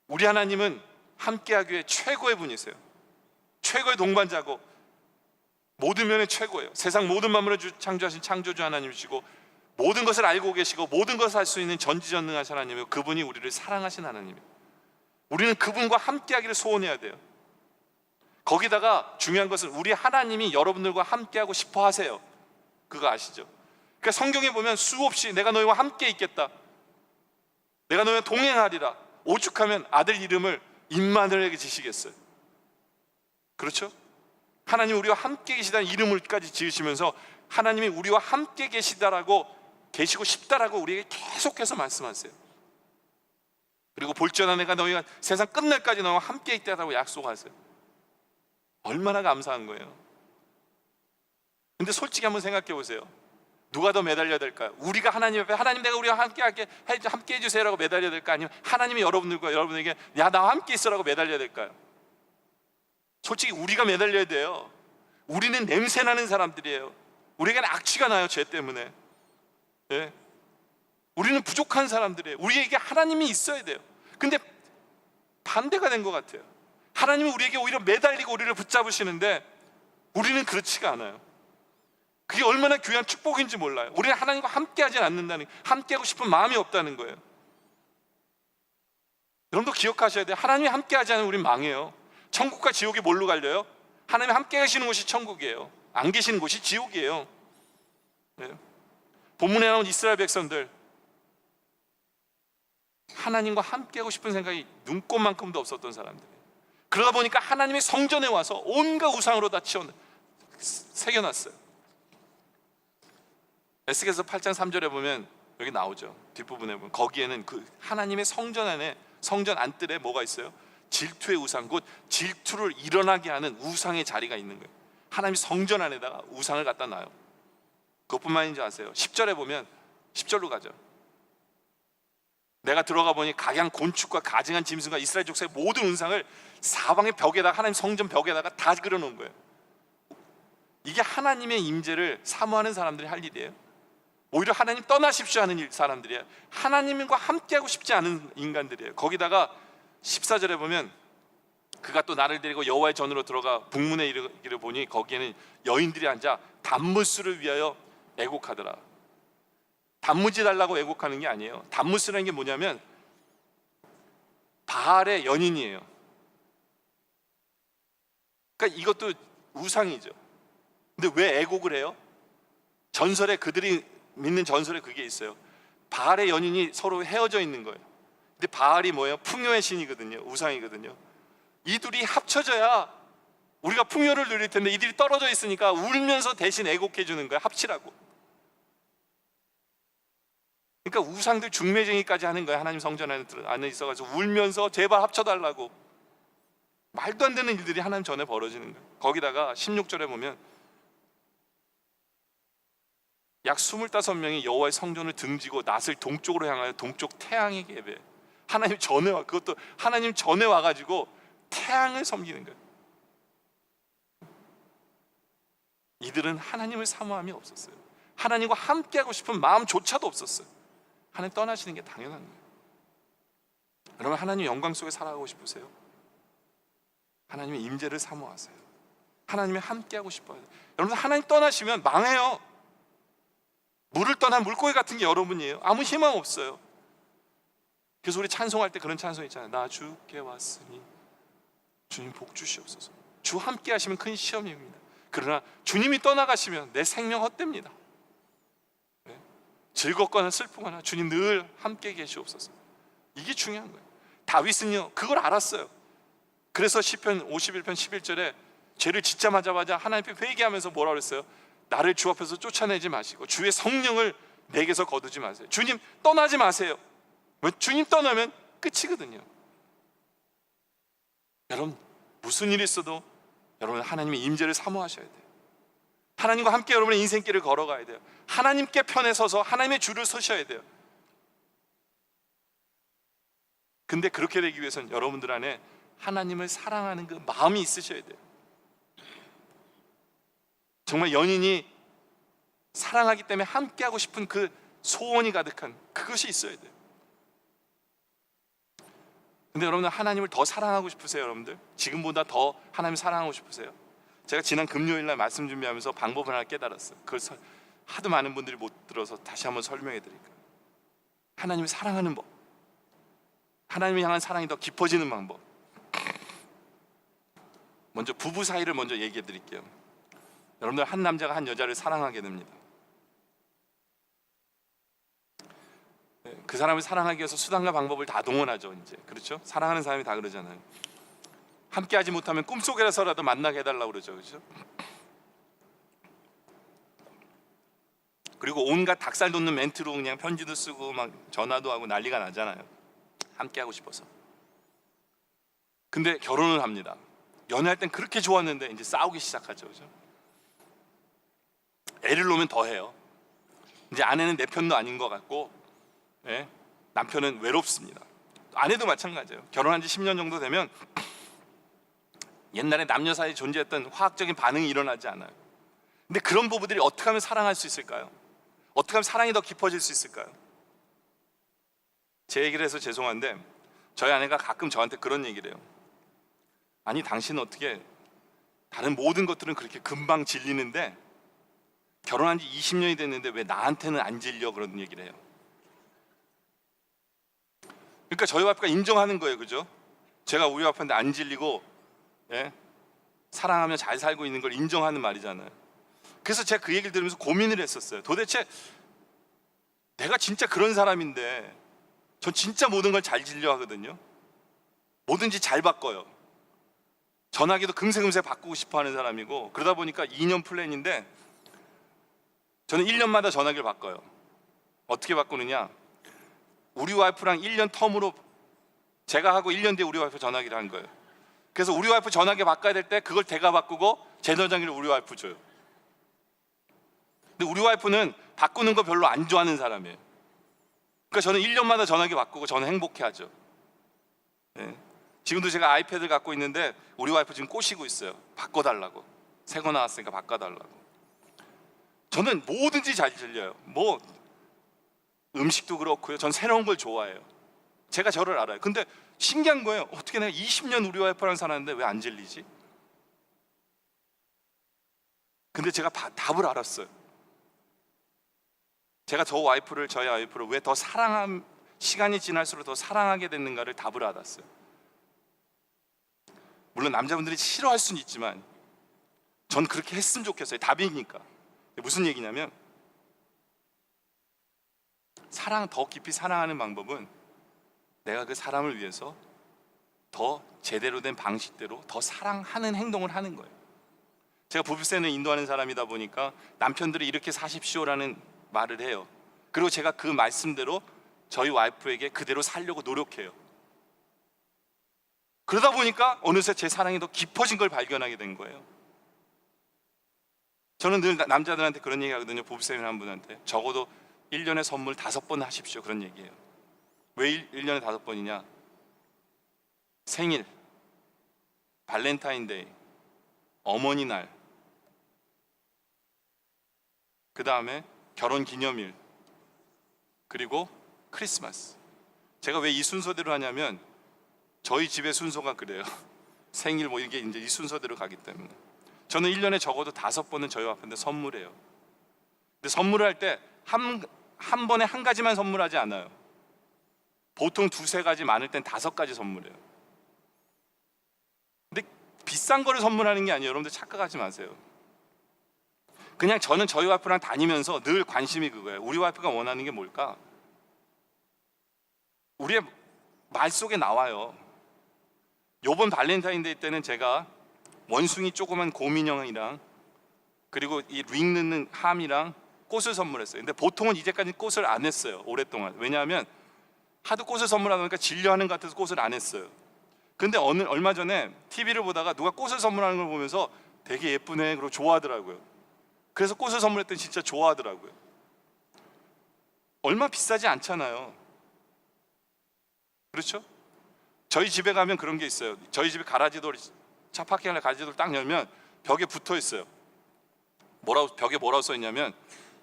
우리 하나님은 함께하기 위해 최고의 분이세요. 최고의 동반자고 모든 면의 최고예요. 세상 모든 만물을 창조하신 창조주 하나님이시고 모든 것을 알고 계시고 모든 것을 할 수 있는 전지전능하신 하나님이고, 그분이 우리를 사랑하신 하나님이에요. 우리는 그분과 함께하기를 소원해야 돼요. 거기다가 중요한 것은 우리 하나님이 여러분들과 함께하고 싶어 하세요. 그거 아시죠? 그러니까 성경에 보면 수없이 내가 너희와 함께 있겠다, 내가 너희와 동행하리라, 오죽하면 아들 이름을 임마누엘에게 지시겠어요. 그렇죠? 하나님 우리와 함께 계시다는 이름을까지 지으시면서 하나님이 우리와 함께 계시고 싶다라고 우리에게 계속해서 말씀하세요. 그리고 볼지어다 내가 너희가 세상 끝날까지 너희와 함께 있다라고 약속하세요. 얼마나 감사한 거예요. 근데 솔직히 한번 생각해 보세요. 누가 더 매달려야 될까요? 우리가 하나님 앞에 하나님 내가 우리와 함께 해주세요라고 매달려야 될까? 아니면 하나님이 여러분에게 야 나와 함께 있어라고 매달려야 될까요? 솔직히 우리가 매달려야 돼요. 우리는 냄새나는 사람들이에요. 우리에게는 악취가 나요, 죄 때문에. 예. 우리는 부족한 사람들이에요. 우리에게 하나님이 있어야 돼요. 근데 반대가 된 것 같아요. 하나님은 우리에게 오히려 매달리고 우리를 붙잡으시는데 우리는 그렇지가 않아요. 그게 얼마나 귀한 축복인지 몰라요. 우리는 하나님과 함께 하진 않는다는, 함께 하고 싶은 마음이 없다는 거예요. 여러분도 기억하셔야 돼요. 하나님이 함께 하지 않으면 우린 망해요. 천국과 지옥이 뭘로 갈려요? 하나님이 함께 계시는 곳이 천국이에요. 안 계시는 곳이 지옥이에요. 네. 본문에 나온 이스라엘 백성들, 하나님과 함께 하고 싶은 생각이 눈꼽만큼도 없었던 사람들이에요. 그러다 보니까 하나님의 성전에 와서 온갖 우상으로 다 새겨놨어요. 에스겔서 8장 3절에 보면 여기 나오죠. 뒷부분에 보면 거기에는 그 하나님의 성전 안에, 성전 안뜰에 뭐가 있어요? 질투의 우상, 곧 질투를 일어나게 하는 우상의 자리가 있는 거예요. 하나님이 성전 안에다가 우상을 갖다 놔요. 그것뿐만인지 아세요? 10절에 보면, 10절로 가죠. 내가 들어가 보니 각양 곤축과 가증한 짐승과 이스라엘 족속의 모든 우상을 사방의 벽에다가, 하나님 성전 벽에다가 다 그려놓은 거예요. 이게 하나님의 임재를 사모하는 사람들이 할 일이에요. 오히려 하나님 떠나십시오 하는 사람들이에요. 하나님과 함께하고 싶지 않은 인간들이에요. 거기다가 14절에 보면 그가 또 나를 데리고 여호와의 전으로 들어가 북문에 이르기를 보니 거기에는 여인들이 앉아 단무스를 위하여 애곡하더라. 단무지 달라고 애곡하는 게 아니에요. 단무스라는 게 뭐냐면 바알의 연인이에요. 그러니까 이것도 우상이죠. 근데 왜 애곡을 해요? 전설에, 그들이 믿는 전설에 그게 있어요. 바알의 연인이 서로 헤어져 있는 거예요. 근데 바알이 뭐예요? 풍요의 신이거든요. 우상이거든요. 이 둘이 합쳐져야 우리가 풍요를 누릴 텐데 이들이 떨어져 있으니까 울면서 대신 애곡해 주는 거예요. 합치라고. 그러니까 우상들 중매쟁이까지 하는 거예요. 하나님 성전 안에 있어가지고 울면서 제발 합쳐달라고. 말도 안 되는 일들이 하나님 전에 벌어지는 거예요. 거기다가 16절에 보면 약 25명이 여호와의 성전을 등지고 낯을 동쪽으로 향하여 동쪽 태양에게 예배해. 하나님 전에 와, 그것도 하나님 전에 와가지고 태양을 섬기는 거예요. 이들은 하나님을 사모함이 없었어요. 하나님과 함께하고 싶은 마음조차도 없었어요. 하나님 떠나시는 게 당연한 거예요. 여러분, 하나님 영광 속에 살아가고 싶으세요? 하나님의 임재를 사모하세요. 하나님이 함께하고 싶어요. 여러분, 하나님 떠나시면 망해요. 물을 떠난 물고기 같은 게 여러분이에요. 아무 희망 없어요. 그래서 우리 찬송할 때 그런 찬송 있잖아요. 나 주께 왔으니 주님 복 주시옵소서. 주 함께 하시면 큰 시험입니다. 그러나 주님이 떠나가시면 내 생명 헛됩니다. 네? 즐겁거나 슬프거나 주님 늘 함께 계시옵소서. 이게 중요한 거예요. 다윗은요 그걸 알았어요. 그래서 시편 51편 11절에 죄를 짓자마자 하나님 앞에 회개하면서 뭐라 그랬어요? 나를 주 앞에서 쫓아내지 마시고 주의 성령을 내게서 거두지 마세요. 주님 떠나지 마세요. 주님 떠나면 끝이거든요. 여러분, 무슨 일이 있어도 여러분 하나님의 임재를 사모하셔야 돼요. 하나님과 함께 여러분의 인생길을 걸어가야 돼요. 하나님께 편에 서서 하나님의 줄을 서셔야 돼요. 근데 그렇게 되기 위해서는 여러분들 안에 하나님을 사랑하는 그 마음이 있으셔야 돼요. 정말 연인이 사랑하기 때문에 함께하고 싶은 그 소원이 가득한 그것이 있어야 돼요. 근데 여러분들 하나님을 더 사랑하고 싶으세요? 여러분들 지금보다 더 하나님을 사랑하고 싶으세요? 제가 지난 금요일날 말씀 준비하면서 방법을 하나 깨달았어요. 그걸 하도 많은 분들이 못 들어서 다시 한번 설명해 드릴게요. 하나님을 사랑하는 법, 하나님을 향한 사랑이 더 깊어지는 방법. 먼저 부부 사이를 먼저 얘기해 드릴게요. 여러분들 한 남자가 한 여자를 사랑하게 됩니다. 그 사람을 사랑하기 위해서 수단과 방법을 다 동원하죠. 이제 그렇죠? 사랑하는 사람이 다 그러잖아요. 함께하지 못하면 꿈속에서라도 만나게 해달라고 그러죠, 그렇죠? 그리고 온갖 닭살 돋는 멘트로 그냥 편지도 쓰고 막 전화도 하고 난리가 나잖아요. 함께하고 싶어서. 근데 결혼을 합니다. 연애할 땐 그렇게 좋았는데 이제 싸우기 시작하죠, 그죠? 애를 놓으면 더 해요. 이제 아내는 내 편도 아닌 것 같고, 예? 남편은 외롭습니다. 아내도 마찬가지예요. 결혼한 지 10년 정도 되면 옛날에 남녀 사이에 존재했던 화학적인 반응이 일어나지 않아요. 근데 그런 부부들이 어떻게 하면 사랑할 수 있을까요? 어떻게 하면 사랑이 더 깊어질 수 있을까요? 제 얘기를 해서 죄송한데 저희 아내가 가끔 저한테 그런 얘기를 해요. 아니 당신은 어떻게 다른 모든 것들은 그렇게 금방 질리는데 결혼한 지 20년이 됐는데 왜 나한테는 안 질려? 그런 얘기를 해요. 그러니까 저희 와이프가 인정하는 거예요, 그죠? 제가 우리 와이프한테 안 질리고, 예? 사랑하며 잘 살고 있는 걸 인정하는 말이잖아요. 그래서 제가 그 얘기를 들으면서 고민을 했었어요. 도대체 내가 진짜 그런 사람인데 전 진짜 모든 걸 잘 질려 하거든요. 뭐든지 잘 바꿔요. 전화기도 금세금세 바꾸고 싶어 하는 사람이고, 그러다 보니까 2년 플랜인데 저는 1년마다 전화기를 바꿔요. 어떻게 바꾸느냐? 우리 와이프랑 1년 텀으로 제가 하고 1년 뒤에 우리 와이프 전화기를 한 거예요. 그래서 우리 와이프 전화기 바꿔야 될 때 그걸 제가 바꾸고 제 전화기를 우리 와이프 줘요. 근데 우리 와이프는 바꾸는 거 별로 안 좋아하는 사람이에요. 그러니까 저는 1년마다 전화기 바꾸고 저는 행복해하죠. 네. 지금도 제가 아이패드를 갖고 있는데 우리 와이프 지금 꼬시고 있어요. 바꿔달라고. 새 거 나왔으니까 바꿔달라고. 저는 뭐든지 잘 질려요. 뭐 음식도 그렇고요. 전 새로운 걸 좋아해요. 제가 저를 알아요. 근데 신기한 거예요. 어떻게 내가 20년 우리 와이프랑 살았는데 왜 안 질리지? 근데 제가 답을 알았어요. 제가 저희 와이프를 왜 더 시간이 지날수록 더 사랑하게 됐는가를 답을 알았어요. 물론 남자분들이 싫어할 수는 있지만 전 그렇게 했으면 좋겠어요. 답이니까. 무슨 얘기냐면 더 깊이 사랑하는 방법은 내가 그 사람을 위해서 더 제대로 된 방식대로 더 사랑하는 행동을 하는 거예요. 제가 부부세는 인도하는 사람이다 보니까 남편들이 이렇게 사십시오라는 말을 해요. 그리고 제가 그 말씀대로 저희 와이프에게 그대로 살려고 노력해요. 그러다 보니까 어느새 제 사랑이 더 깊어진 걸 발견하게 된 거예요. 저는 늘 남자들한테 그런 얘기 하거든요. 부부세미나 한 분한테 적어도 1년에 선물 5번 하십시오. 그런 얘기예요. 왜 1년에 5번이냐? 생일, 발렌타인데이, 어머니 날, 그 다음에 결혼기념일, 그리고 크리스마스. 제가 왜 이 순서대로 하냐면 저희 집의 순서가 그래요. 생일 뭐 이게 이제 이 순서대로 가기 때문에 저는 1년에 적어도 5번은 저희 와이프한테 선물해요. 근데 선물을 할 때 한 번에 한 가지만 선물하지 않아요. 보통 2-3가지, 많을 땐 5가지 선물해요. 근데 비싼 거를 선물하는 게 아니에요. 여러분들 착각하지 마세요. 그냥 저는 저희 와이프랑 다니면서 늘 관심이 그거예요. 우리 와이프가 원하는 게 뭘까? 우리의 말 속에 나와요. 요번 발렌타인데이 때는 제가 원숭이 조그만 곰인형이랑 그리고 이 링 넣는 함이랑 꽃을 선물했어요. 근데 보통은 이제까지 꽃을 안 했어요. 오랫동안. 왜냐하면 하도 꽃을 선물하다 보니까 질려하는 것 같아서 꽃을 안 했어요. 근데 얼마 전에 TV를 보다가 누가 꽃을 선물하는 걸 보면서 되게 예쁘네 그러고 좋아하더라고요. 그래서 꽃을 선물했더니 진짜 좋아하더라고요. 얼마 비싸지 않잖아요. 그렇죠? 저희 집에 가면 그런 게 있어요. 저희 집에 가라지돌, 차 파킹할 가라지돌 딱 열면 벽에 붙어 있어요. 벽에 뭐라고 써 있냐면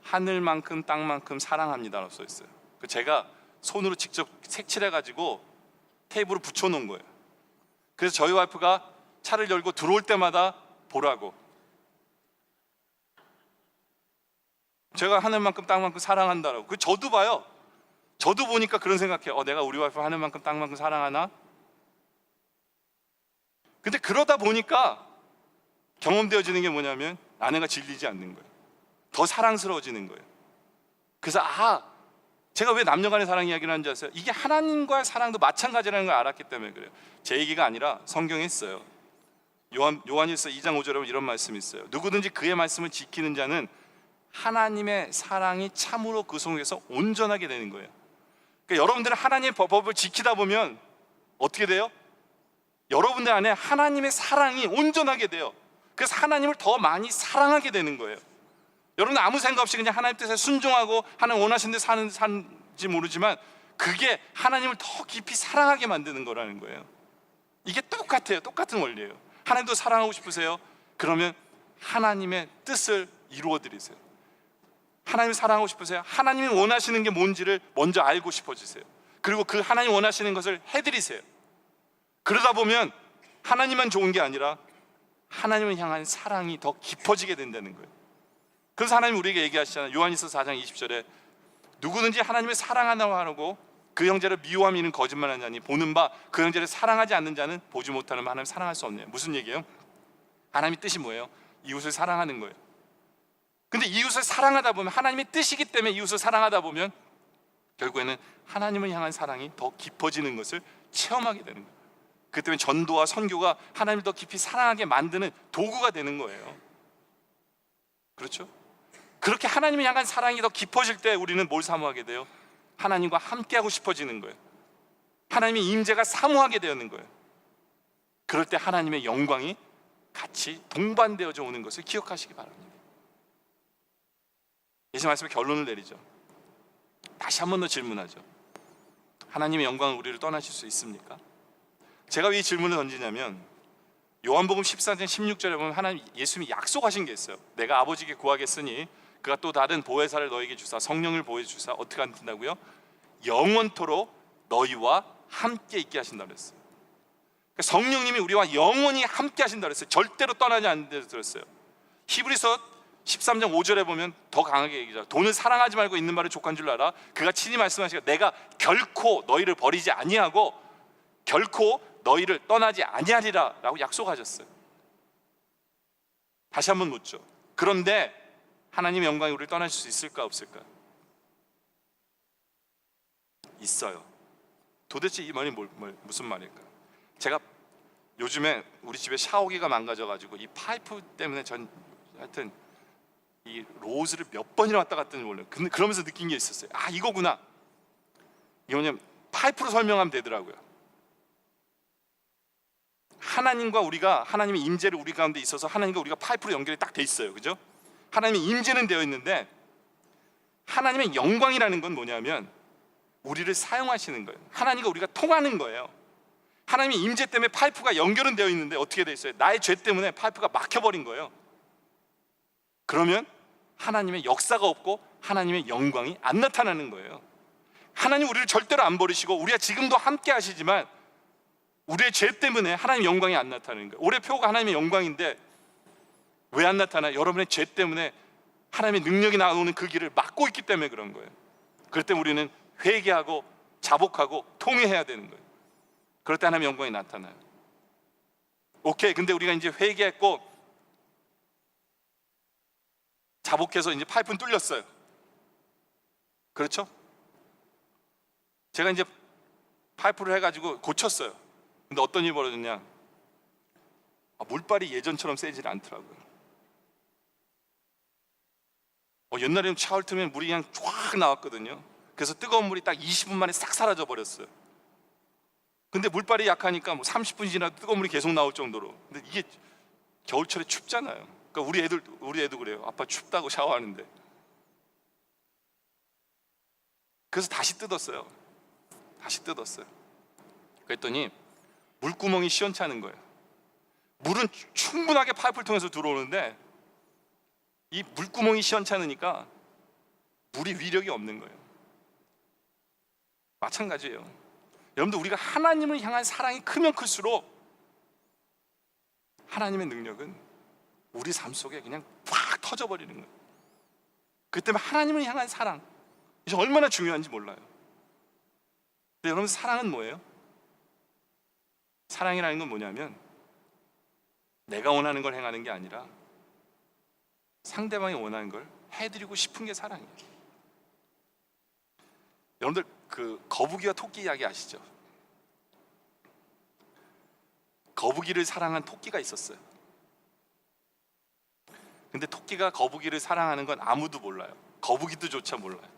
하늘만큼 땅만큼 사랑합니다라고 써 있어요. 제가 손으로 직접 색칠해 가지고 테이블에 붙여 놓은 거예요. 그래서 저희 와이프가 차를 열고 들어올 때마다 보라고. 제가 하늘만큼 땅만큼 사랑한다라고. 그 저도 봐요. 저도 보니까 그런 생각해요. 내가 우리 와이프 하늘만큼 땅만큼 사랑하나? 근데 그러다 보니까 경험되어지는 게 뭐냐면 아내가 질리지 않는 거예요. 더 사랑스러워지는 거예요. 그래서 제가 왜 남녀간의 사랑 이야기를 하는지 아세요? 이게 하나님과의 사랑도 마찬가지라는 걸 알았기 때문에 그래요. 제 얘기가 아니라 성경에 있어요. 요한일서 2장 5절에 보면 이런 말씀이 있어요. 누구든지 그의 말씀을 지키는 자는 하나님의 사랑이 참으로 그 속에서 온전하게 되는 거예요. 그러니까 여러분들은 하나님의 법을 지키다 보면 어떻게 돼요? 여러분들 안에 하나님의 사랑이 온전하게 돼요. 그래서 하나님을 더 많이 사랑하게 되는 거예요. 여러분 아무 생각 없이 그냥 하나님 뜻에 순종하고 하나님 원하시는 데 사는지 모르지만 그게 하나님을 더 깊이 사랑하게 만드는 거라는 거예요. 이게 똑같아요. 똑같은 원리예요. 하나님도 사랑하고 싶으세요? 그러면 하나님의 뜻을 이루어 드리세요. 하나님을 사랑하고 싶으세요? 하나님이 원하시는 게 뭔지를 먼저 알고 싶어지세요. 그리고 그 하나님 원하시는 것을 해드리세요. 그러다 보면 하나님만 좋은 게 아니라 하나님을 향한 사랑이 더 깊어지게 된다는 거예요. 그래서 하나님 우리에게 얘기하시잖아요. 요한일서 4장 20절에 누구든지 하나님을 사랑하라고 하고 그 형제를 미워하면 이는 거짓말하는 자니 보는 바 그 형제를 사랑하지 않는 자는 보지 못하는 바 하나님 사랑할 수 없네요. 무슨 얘기예요? 하나님의 뜻이 뭐예요? 이웃을 사랑하는 거예요. 근데 이웃을 사랑하다 보면 하나님의 뜻이기 때문에 이웃을 사랑하다 보면 결국에는 하나님을 향한 사랑이 더 깊어지는 것을 체험하게 되는 거예요. 그 때문에 전도와 선교가 하나님을 더 깊이 사랑하게 만드는 도구가 되는 거예요. 그렇죠? 그렇게 하나님을 향한 사랑이 더 깊어질 때 우리는 뭘 사모하게 돼요? 하나님과 함께하고 싶어지는 거예요. 하나님의 임재가 사모하게 되는 거예요. 그럴 때 하나님의 영광이 같이 동반되어져 오는 것을 기억하시기 바랍니다. 예수 말씀의 결론을 내리죠. 다시 한 번 더 질문하죠. 하나님의 영광은 우리를 떠나실 수 있습니까? 제가 왜 이 질문을 던지냐면 요한복음 14장 16절에 보면 하나님 예수님이 약속하신 게 있어요. 내가 아버지께 구하겠으니 그가 또 다른 보혜사를 너에게 주사 성령을 보여주사 어떻게 한다고요? 영원토록 너희와 함께 있게 하신다고 그랬어요. 그러니까 성령님이 우리와 영원히 함께 하신다고 그랬어요. 절대로 떠나지 않는다고 그랬어요. 히브리서 13장 5절에 보면 더 강하게 얘기하죠. 돈을 사랑하지 말고 있는 바를 족한 줄 알아. 그가 친히 말씀하시기를 내가 결코 너희를 버리지 아니하고 결코 너희를 떠나지 아니하리라 라고 약속하셨어요. 다시 한번 묻죠. 그런데 하나님의 영광이 우리를 떠나실 수 있을까 없을까? 있어요. 도대체 이 말이 무슨 말일까? 제가 요즘에 우리 집에 샤워기가 망가져가지고 이 파이프 때문에 하여튼 이 로즈를 몇 번이나 왔다 갔다 했는지 몰라요. 근데 그러면서 느낀 게 있었어요. 아 이거구나. 이거는 파이프로 설명하면 되더라고요. 하나님과 우리가 하나님의 임재를 우리 가운데 있어서 하나님과 우리가 파이프로 연결이 딱 돼 있어요. 그죠? 하나님의 임재는 되어 있는데 하나님의 영광이라는 건 뭐냐면 우리를 사용하시는 거예요. 하나님과 우리가 통하는 거예요. 하나님의 임재 때문에 파이프가 연결은 되어 있는데 어떻게 돼 있어요? 나의 죄 때문에 파이프가 막혀버린 거예요. 그러면 하나님의 역사가 없고 하나님의 영광이 안 나타나는 거예요. 하나님 우리를 절대로 안 버리시고 우리가 지금도 함께 하시지만 우리의 죄 때문에 하나님의 영광이 안 나타나는 거예요. 올해 표가 하나님의 영광인데 왜 안 나타나요? 여러분의 죄 때문에 하나님의 능력이 나오는 그 길을 막고 있기 때문에 그런 거예요. 그럴 때 우리는 회개하고 자복하고 통회해야 되는 거예요. 그럴 때 하나님의 영광이 나타나요. 오케이, 근데 우리가 이제 회개했고 자복해서 이제 파이프는 뚫렸어요. 그렇죠? 제가 이제 파이프를 해가지고 고쳤어요. 근데 어떤 일이 벌어졌냐? 물빨이 예전처럼 세질 않더라고요. 옛날에는 샤워를 틀면 물이 그냥 쫙 나왔거든요. 그래서 뜨거운 물이 딱 20분 만에 싹 사라져 버렸어요. 근데 물빨이 약하니까 뭐 30분이 지나도 뜨거운 물이 계속 나올 정도로. 근데 이게 겨울철에 춥잖아요. 그러니까 우리 애도 그래요. 아빠 춥다고 샤워하는데. 그래서 다시 뜯었어요. 그랬더니 물구멍이 시원찮은 거예요. 물은 충분하게 파이프를 통해서 들어오는데 이 물구멍이 시원찮으니까 물이 위력이 없는 거예요. 마찬가지예요. 여러분들 우리가 하나님을 향한 사랑이 크면 클수록 하나님의 능력은 우리 삶 속에 그냥 팍 터져버리는 거예요. 그 때문에 하나님을 향한 사랑 이게 얼마나 중요한지 몰라요. 근데 여러분 사랑은 뭐예요? 사랑이라는 건 뭐냐면 내가 원하는 걸 행하는 게 아니라 상대방이 원하는 걸 해드리고 싶은 게 사랑이에요. 여러분들 그 거북이와 토끼 이야기 아시죠? 거북이를 사랑한 토끼가 있었어요. 근데 토끼가 거북이를 사랑하는 건 아무도 몰라요. 거북이도 조차 몰라요.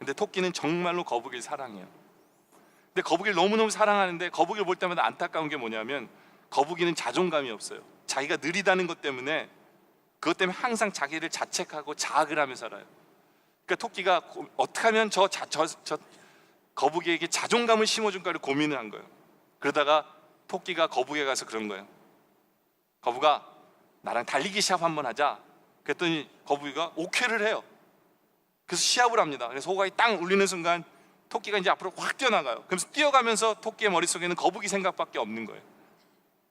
근데 토끼는 정말로 거북이를 사랑해요. 근데 거북이를 너무너무 사랑하는데 거북이를 볼 때마다 안타까운 게 뭐냐면 거북이는 자존감이 없어요. 자기가 느리다는 것 때문에 그것 때문에 항상 자기를 자책하고 자학을 하며 살아요. 그러니까 토끼가 어떻게 하면 저 거북이에게 자존감을 심어줄까를 고민을 한 거예요. 그러다가 토끼가 거북이에 가서 그런 거예요. 거북아, 나랑 달리기 시합 한번 하자. 그랬더니 거북이가 오케이를 해요. 그래서 시합을 합니다. 그래서 호각이 땅 울리는 순간 토끼가 이제 앞으로 확 뛰어나가요. 그래서 뛰어가면서 토끼의 머릿속에는 거북이 생각밖에 없는 거예요.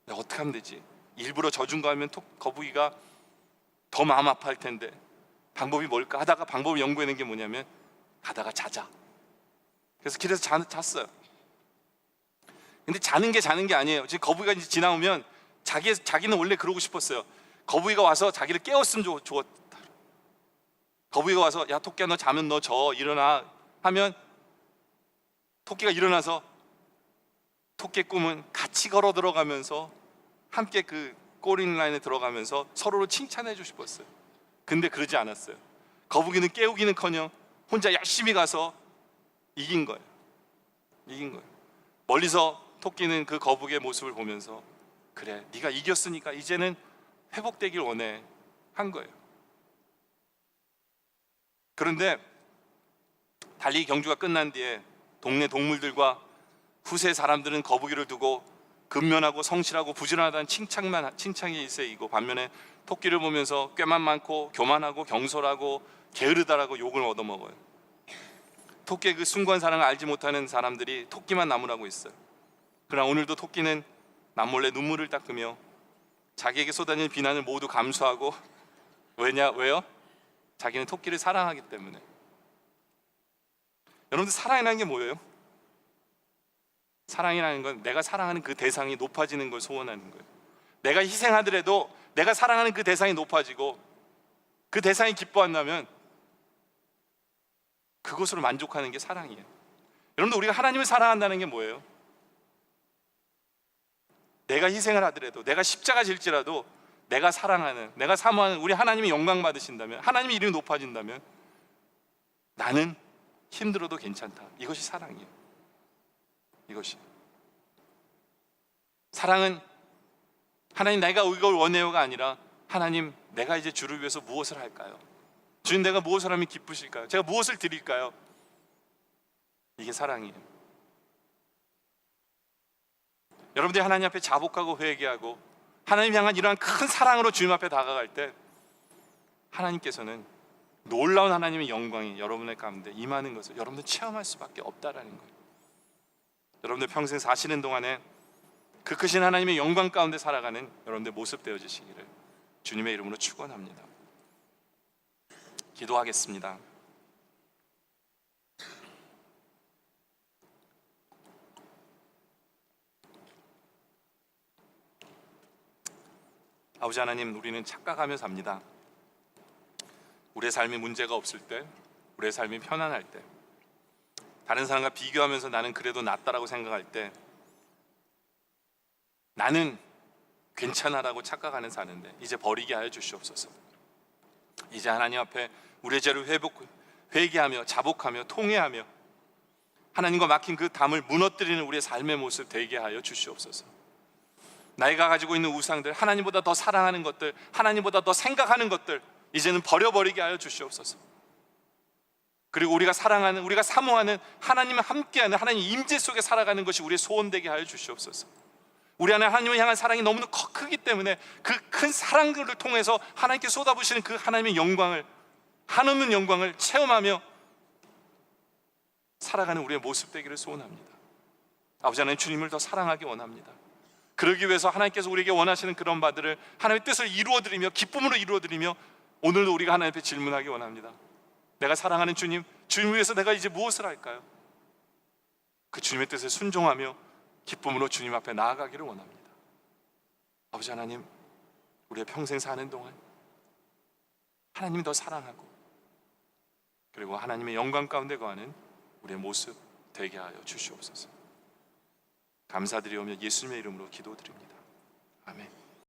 내가 어떻게 하면 되지? 일부러 져준 거 하면 거북이가 더 마음 아파할 텐데 방법이 뭘까 하다가 방법을 연구해낸 게 뭐냐면 가다가 자자. 그래서 길에서 잤어요. 근데 자는 게 아니에요. 지금 거북이가 이제 지나오면 자기는 원래 그러고 싶었어요. 거북이가 와서 자기를 깨웠으면 좋았다. 거북이가 와서 야 토끼야 너 자면 너 져 일어나 하면 토끼가 일어나서 토끼의 꿈은 같이 걸어 들어가면서 함께 그 골인 라인에 들어가면서 서로를 칭찬해 주고 싶었어요. 근데 그러지 않았어요. 거북이는 깨우기는커녕 혼자 열심히 가서 이긴 거예요. 멀리서 토끼는 그 거북이의 모습을 보면서 그래 네가 이겼으니까 이제는 회복되길 원해 한 거예요. 그런데 달리기 경주가 끝난 뒤에 동네 동물들과 후세 사람들은 거북이를 두고 근면하고 성실하고 부지런하다는 칭찬이 일세이고 반면에 토끼를 보면서 꾀만 많고 교만하고 경솔하고 게으르다라고 욕을 얻어먹어요. 토끼의 그 숭고한 사랑을 알지 못하는 사람들이 토끼만 나무라고 있어요. 그러나 오늘도 토끼는 남몰래 눈물을 닦으며 자기에게 쏟아지는 비난을 모두 감수하고 왜요? 자기는 토끼를 사랑하기 때문에. 여러분들 사랑이라는 게 뭐예요? 사랑이라는 건 내가 사랑하는 그 대상이 높아지는 걸 소원하는 거예요. 내가 희생하더라도 내가 사랑하는 그 대상이 높아지고 그 대상이 기뻐한다면 그것으로 만족하는 게 사랑이에요. 여러분들 우리가 하나님을 사랑한다는 게 뭐예요? 내가 희생을 하더라도 내가 십자가 질지라도 내가 사랑하는 내가 사모하는 우리 하나님이 영광 받으신다면 하나님의 이름이 높아진다면 나는 힘들어도 괜찮다. 이것이 사랑이에요. 이것이 사랑은 하나님 내가 이걸 원해요가 아니라 하나님 내가 이제 주를 위해서 무엇을 할까요? 주님 내가 무엇을 하면 기쁘실까요? 제가 무엇을 드릴까요? 이게 사랑이에요. 여러분들이 하나님 앞에 자복하고 회개하고 하나님 향한 이러한 큰 사랑으로 주님 앞에 다가갈 때 하나님께서는 놀라운 하나님의 영광이 여러분의 가운데 임하는 것을 여러분들 체험할 수밖에 없다라는 거예요. 여러분들 평생 사시는 동안에 그 크신 하나님의 영광 가운데 살아가는 여러분들 모습 되어지시기를 주님의 이름으로 축원합니다. 기도하겠습니다. 아버지 하나님, 우리는 착각하며 삽니다. 우리의 삶에 문제가 없을 때, 우리의 삶이 편안할 때, 다른 사람과 비교하면서 나는 그래도 낫다라고 생각할 때 나는 괜찮아라고 착각하는 사는데 이제 버리게 하여 주시옵소서. 이제 하나님 앞에 우리의 죄를 회개하며 자복하며 통회하며 하나님과 막힌 그 담을 무너뜨리는 우리의 삶의 모습 되게 하여 주시옵소서. 나이가 가지고 있는 우상들, 하나님보다 더 사랑하는 것들, 하나님보다 더 생각하는 것들 이제는 버려버리게 하여 주시옵소서. 그리고 우리가 사랑하는, 우리가 사모하는 하나님과 함께하는 하나님 임재 속에 살아가는 것이 우리의 소원되게 하여 주시옵소서. 우리 안에 하나님을 향한 사랑이 너무나 크기 때문에 그 큰 사랑을 통해서 하나님께 쏟아부시는 그 하나님의 영광을, 한없는 영광을 체험하며 살아가는 우리의 모습 되기를 소원합니다. 아버지 하나님, 주님을 더 사랑하기 원합니다. 그러기 위해서 하나님께서 우리에게 원하시는 그런 바들을 하나님의 뜻을 이루어드리며 기쁨으로 이루어드리며 오늘도 우리가 하나님 앞에 질문하기 원합니다. 내가 사랑하는 주님, 주님 위해서 내가 이제 무엇을 할까요? 그 주님의 뜻에 순종하며 기쁨으로 주님 앞에 나아가기를 원합니다. 아버지 하나님, 우리의 평생 사는 동안 하나님이 더 사랑하고 그리고 하나님의 영광 가운데 거하는 우리의 모습 되게 하여 주시옵소서. 감사드리오며 예수님의 이름으로 기도드립니다. 아멘.